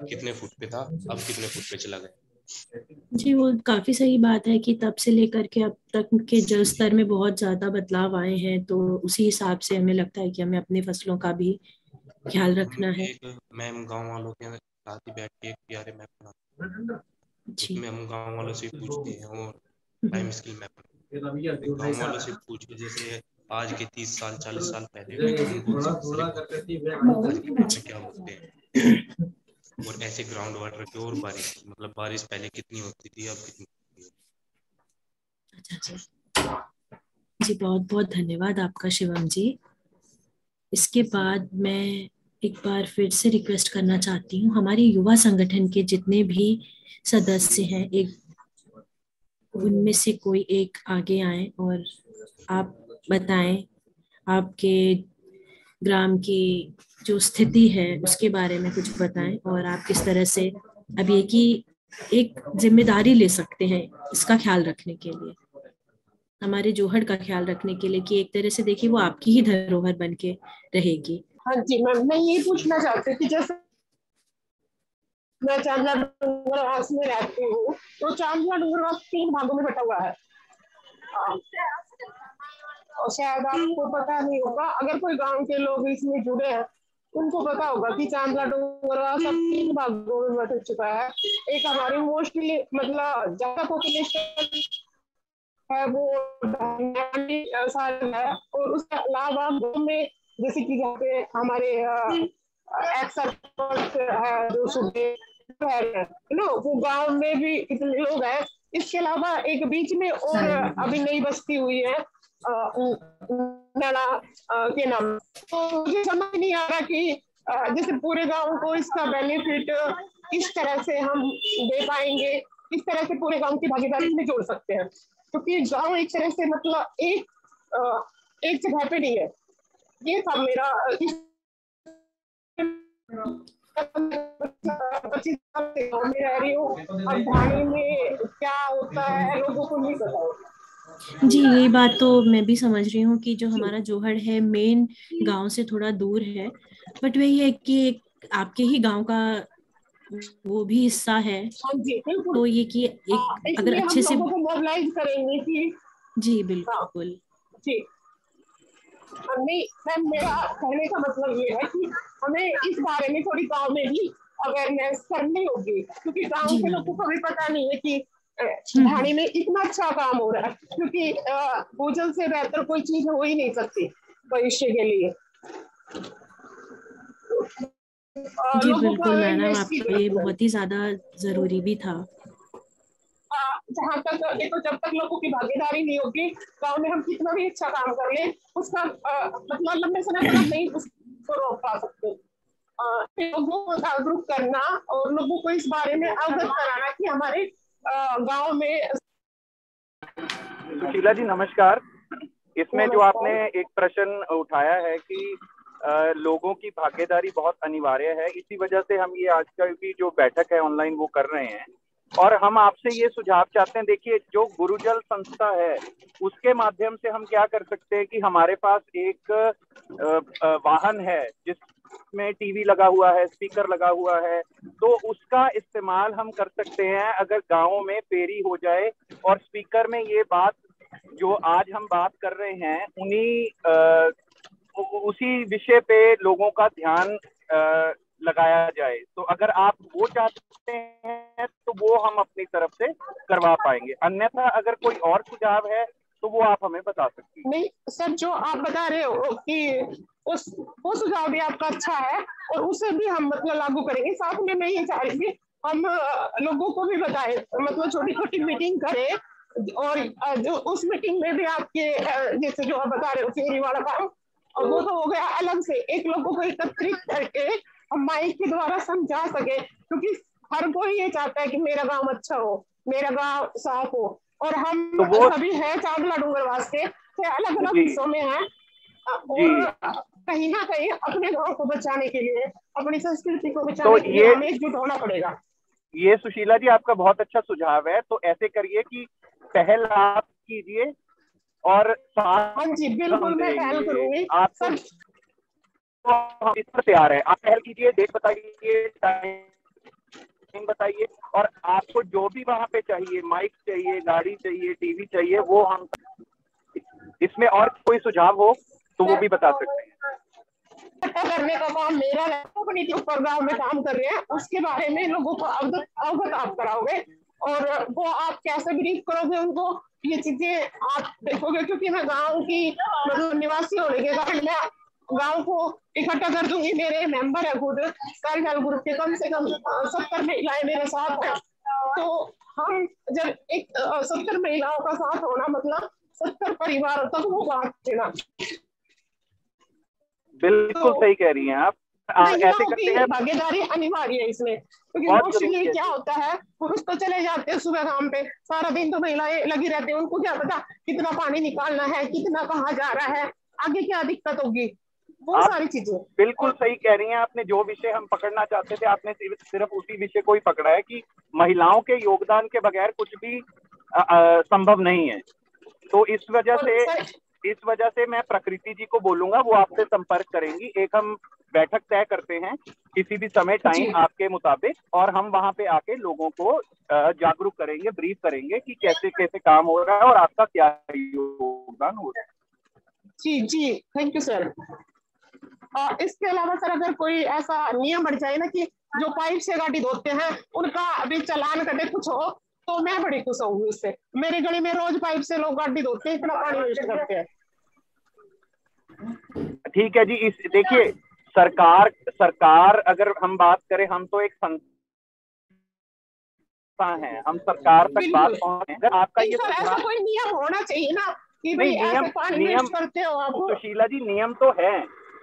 कितने फुट पे था, अब कितने फुट पे चला गया। जी वो काफी सही बात है कि तब से लेकर के अब तक के जल स्तर में बहुत ज्यादा बदलाव आए हैं, तो उसी हिसाब से हमें लगता है कि हमें अपनी फसलों का भी ख्याल रखना है। मैम गांव वालों के साथ ही बैठ के एक प्यारे मैप बनाते, उसमें हम गांव वालों से पूछते हैं और टाइम स्केल मैप गांव वालों से पूछ के, जैसे आज के 30 साल 40 साल पहले क्या होते हैं, और ऐसे ग्राउंड वाटर की, और बारिश मतलब बारिश पहले कितनी होती थी अब कितनी होती है। जी बहुत बहुत धन्यवाद आपका शिवम जी। इसके बाद मैं एक बार फिर से रिक्वेस्ट करना चाहती हूँ हमारे युवा संगठन के जितने भी सदस्य हैं, एक उनमें से कोई एक आगे आए और आप बताएं आपके ग्राम की जो स्थिति है उसके बारे में कुछ बताएं, और आप किस तरह से अभी एक जिम्मेदारी ले सकते हैं इसका ख्याल रखने के लिए, हमारे जोहड़ का ख्याल रखने के लिए, कि एक तरह से देखिए वो आपकी ही धरोहर बन के रहेगी। हाँ जी मैम, मैं ये पूछना चाहती थी, जैसे मैं चांदला डूंगरवास में रहती हूँ, तो चांदला डूंगरवास 3 भागों में बटा हुआ है, और शायद आपको पता नहीं होगा, अगर कोई गांव के लोग इसमें जुड़े हैं उनको पता होगा कि चांदला डूंगरवास अब 3 भागों में बट चुका है। एक हमारी मोस्टली मतलब ज्यादा पॉपुलेशन है वो है, और उसके अलावा गाँव में जैसे कि जहाँ पे हमारे है जो सूबे वो गांव में भी इतने लोग हैं। इसके अलावा एक बीच में और अभी नई बस्ती हुई है नड़ा के नाम, तो मुझे समझ नहीं आ रहा कि जैसे पूरे गांव को इसका बेनिफिट किस तरह से हम दे पाएंगे, किस तरह से पूरे गांव की भागीदारी में जोड़ सकते हैं, क्योंकि गांव एक तरह से मतलब एक जगह पे नहीं है। ये था मेरा 25 साल से गाँव में रह रही हूँ, अब ढाणी में क्या होता है लोगों को नहीं पता। जी यही बात तो मैं भी समझ रही हूँ कि जो हमारा जोहड़ है मेन गांव से थोड़ा दूर है, बट वही है कि आपके ही गांव का वो भी हिस्सा है, तो ये कि एक अगर अच्छे से मोबिलाइज करेंगे कि जी बिल्कुल जी नहीं मैम, मेरा कहने का मतलब ये है कि हमें इस बारे में थोड़ी गांव में भी अवेयरनेस करनी होगी, क्योंकि गांव के लोगों को भी पता नहीं है कि ढाणी में इतना अच्छा काम हो रहा है, क्योंकि भूजल से बेहतर कोई चीज हो ही नहीं सकती भविष्य के लिए। जी बिल्कुल मैडम, आपका ये बहुत ही ज्यादा जरूरी भी था। जहाँ तक देखो, जब तक लोगों की भागीदारी नहीं होगी, गांव में हम कितना भी अच्छा काम कर लें, उसका मतलब लंबे समय तक नहीं उसको रोक पा सकते। लोगों को जागरूक करना और लोगों को इस बारे में अवगत कराना कि हमारे गांव में। सुशीला जी नमस्कार। इसमें जो आपने एक प्रश्न उठाया है कि लोगों की भागीदारी बहुत अनिवार्य है, इसी वजह से हम ये आज का भी जो बैठक है ऑनलाइन वो कर रहे हैं। और हम आपसे ये सुझाव चाहते हैं, देखिए जो गुरुजल संस्था है उसके माध्यम से हम क्या कर सकते हैं कि हमारे पास एक वाहन है जिसमें टीवी लगा हुआ है, स्पीकर लगा हुआ है, तो उसका इस्तेमाल हम कर सकते हैं। अगर गाँव में फेरी हो जाए और स्पीकर में ये बात जो आज हम बात कर रहे हैं उसी विषय पे लोगों का ध्यान लगाया जाए, तो अगर आप वो चाहते हैं तो वो हम अपनी तरफ से करवा पाएंगे। अन्यथा अगर कोई और सुझाव है तो वो आप हमें बता सकती हैं। नहीं सर, जो आप बता रहे हो कि वो सुझाव भी आपका अच्छा है और उसे भी हम मतलब लागू करेंगे। साथ में मैं ये चाह रही थी हम लोगों को भी बताएं, मतलब छोटी छोटी मीटिंग करें और जो उस मीटिंग में भी आपके जैसे जो आप बता रहे हो फेरी वाला काम, और वो तो हो गया अलग से एक लोगों को एकत्रित करके हम माइक के द्वारा समझा सके, क्योंकि हर कोई ये चाहता है कि मेरा गांव अच्छा हो, मेरा गांव साफ हो। और हम तो सभी हैं चांदला डूंगरवास के अलग अलग हिस्सों में हैं और कहीं ना कहीं अपने गांव को बचाने के लिए, अपनी संस्कृति को बचाने के लिए हमें एकजुट होना पड़ेगा। ये सुशीला जी आपका बहुत अच्छा सुझाव है। तो ऐसे करिए कि पहल आप कीजिए और हाँ जी बिल्कुल मैं पहल करूंगी। आप हम इस पर तैयार है, आप पहल कीजिए, डेट बताइए, टाइम बताइए, और आपको जो भी वहाँ पे चाहिए, माइक चाहिए, गाड़ी चाहिए, टीवी चाहिए, वो हम इसमें और कोई सुझाव हो तो वो भी बता सकते हैं। करने का काम मेरा है, अपनी ऊपर गाँव में काम कर रहे हैं उसके बारे में लोगों को अवगत आप कराओगे और वो आप कैसे ब्रीफ करोगे उनको, ये चीजें आप देखोगे। क्योंकि मैं गांव की मतलब निवासी होने के कारण मैं गांव को इकट्ठा कर दूंगी। मेरे मेंबर है खुद सेल्फ हेल्प ग्रुप के, कम से कम 70 महिलाएं मेरे साथ हैं। तो हम जब एक 70 महिलाओं का साथ होना मतलब 70 परिवारों तक वो बात देना। बिल्कुल सही कह रही हैं आप। ऐसे करते हैं, भागीदारी अनिवार्य है इसमें, क्योंकि मोस्टली क्या होता है पुरुष तो चले जाते हैं सुबह काम पे, सारा दिन तो महिलाएं लगी रहती हैं, उनको क्या पता कितना पानी निकालना है, कितना कहाँ जा रहा है, आगे क्या दिक्कत होगी, वो सारी चीजें। बिल्कुल सही कह रही हैं। आपने जो विषय हम पकड़ना चाहते थे आपने सिर्फ उसी विषय को ही पकड़ा है कि महिलाओं के योगदान के बगैर कुछ भी संभव नहीं है। तो इस वजह से मैं प्रकृति जी को बोलूंगा, वो आपसे संपर्क करेंगी। एक हम बैठक तय करते हैं किसी भी समय, टाइम आपके मुताबिक, और हम वहां पे आके लोगों को जागरूक करेंगे, ब्रीफ करेंगे कि कैसे कैसे काम हो रहा है और आपका क्या योगदान हो रहा है। जी जी थैंक यू सर। इसके अलावा सर अगर कोई ऐसा नियम बढ़ जाए ना कि जो पाइप से गाड़ी धोते हैं उनका अभी चालान कटे कुछ हो, तो मैं बड़ी खुश होंगी उससे। मेरी गली में रोज पाइप से लोग गाड़ी धोते हैं, इतना पानी वेस्ट करते हैं। ठीक है जी। देखिए सरकार अगर हम बात करें, हम तो एक संस्था है, हम सरकार तक बात पहुंचे। आपका ये ऐसा कोई नियम होना चाहिए ना कि भाई ऐसे पानी वेस्ट करते हो आप। सुशीला जी नियम तो है,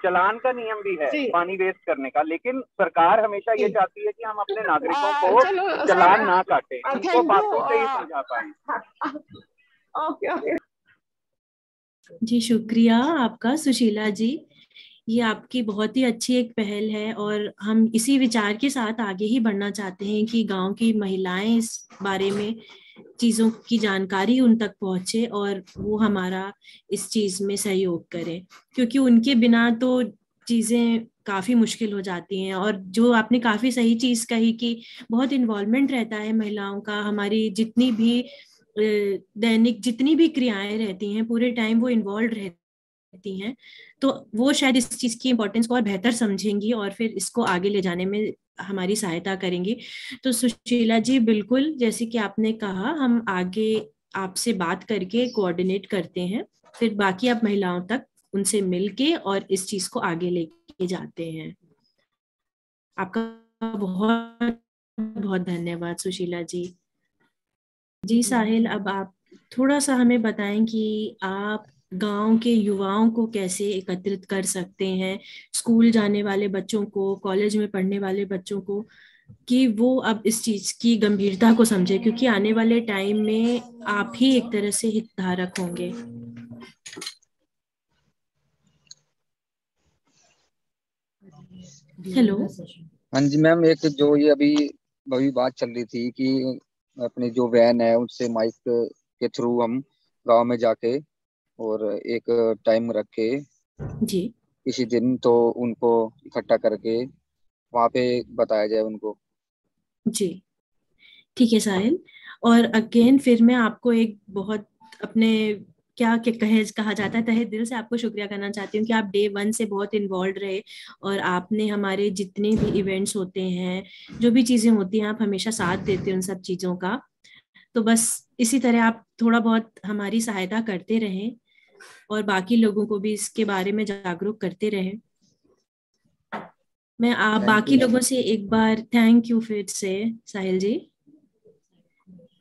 चलान का नियम भी है पानी वेस्ट करने का, लेकिन सरकार हमेशा ये चाहती है कि हम अपने नागरिकों को चलान ना काटे, उनको बातों से ही समझा पाए। ओके जी शुक्रिया आपका सुशीला जी, ये आपकी बहुत ही अच्छी एक पहल है और हम इसी विचार के साथ आगे ही बढ़ना चाहते हैं कि गांव की महिलाएं इस बारे में चीज़ों की जानकारी उन तक पहुंचे और वो हमारा इस चीज़ में सहयोग करें, क्योंकि उनके बिना तो चीज़ें काफ़ी मुश्किल हो जाती हैं। और जो आपने काफ़ी सही चीज़ कही कि बहुत इन्वॉल्वमेंट रहता है महिलाओं का, हमारी जितनी भी दैनिक जितनी भी क्रियाएं रहती हैं पूरे टाइम वो इन्वॉल्व रहती हैं, तो वो शायद इस चीज़ की इम्पोर्टेंस को और बेहतर समझेंगी और फिर इसको आगे ले जाने में हमारी सहायता करेंगी। तो सुशीला जी बिल्कुल जैसे कि आपने कहा, हम आगे आपसे बात करके कोऑर्डिनेट करते हैं, फिर बाकी आप महिलाओं तक उनसे मिलके और इस चीज़ को आगे लेके जाते हैं। आपका बहुत बहुत धन्यवाद सुशीला जी। जी साहिल, अब आप थोड़ा सा हमें बताएं कि आप गांव के युवाओं को कैसे एकत्रित कर सकते हैं, स्कूल जाने वाले बच्चों को, कॉलेज में पढ़ने वाले बच्चों को, कि वो अब इस चीज की गंभीरता को समझे, क्योंकि आने वाले टाइम में आप ही एक तरह से हितधारक होंगे। हेलो। हाँ जी मैम, एक जो ये अभी बात चल रही थी कि अपनी जो वैन है उससे माइक के थ्रू हम गांव में जाके और एक टाइम रख के जी किसी दिन तो उनको इकट्ठा करके वहाँ पे बताया जाए उनको। जी ठीक है साहिल। और अगेन फिर मैं आपको एक बहुत अपने क्या कहा जाता है तहे दिल से आपको शुक्रिया करना चाहती हूँ कि आप डे 1 से बहुत इन्वॉल्व रहे और आपने हमारे जितने भी इवेंट्स होते हैं, जो भी चीजें होती हैं, आप हमेशा साथ देते हैं उन सब चीजों का। तो बस इसी तरह आप थोड़ा बहुत हमारी सहायता करते रहें और बाकी लोगों को भी इसके बारे में जागरूक करते रहें। मैं आप बाकी लोगों से एक बार थैंक यू फिर से साहिल जी।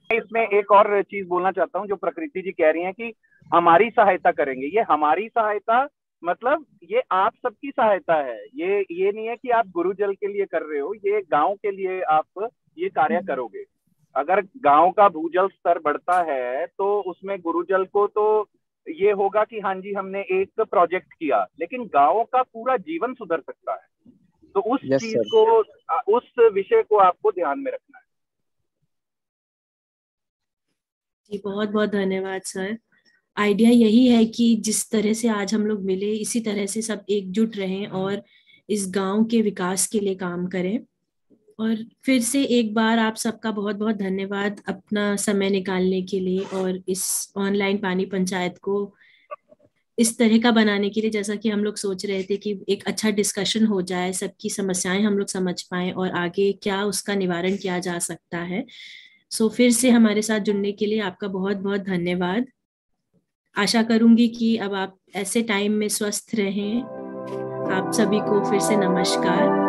इसमें एक और चीज बोलना चाहता हूँ, जो प्रकृति जी कह रही हैं कि हमारी सहायता करेंगे, ये हमारी सहायता मतलब ये आप सबकी सहायता है। ये नहीं है कि आप गुरुजल के लिए कर रहे हो, ये गांव के लिए आप ये कार्य करोगे। अगर गांव का भूजल स्तर बढ़ता है तो उसमें गुरुजल को तो ये होगा कि हाँ जी हमने एक प्रोजेक्ट किया, लेकिन गांव का पूरा जीवन सुधर सकता है। तो उस चीज को, उस विषय को आपको ध्यान में रखना है। जी बहुत बहुत धन्यवाद सर। आइडिया यही है कि जिस तरह से आज हम लोग मिले, इसी तरह से सब एकजुट रहें और इस गांव के विकास के लिए काम करें। और फिर से एक बार आप सबका बहुत बहुत धन्यवाद अपना समय निकालने के लिए और इस ऑनलाइन पानी पंचायत को इस तरह का बनाने के लिए। जैसा कि हम लोग सोच रहे थे कि एक अच्छा डिस्कशन हो जाए, सबकी समस्याएं हम लोग समझ पाएं और आगे क्या उसका निवारण किया जा सकता है। सो फिर से हमारे साथ जुड़ने के लिए आपका बहुत बहुत धन्यवाद। आशा करूंगी कि अब आप ऐसे टाइम में स्वस्थ रहें। आप सभी को फिर से नमस्कार।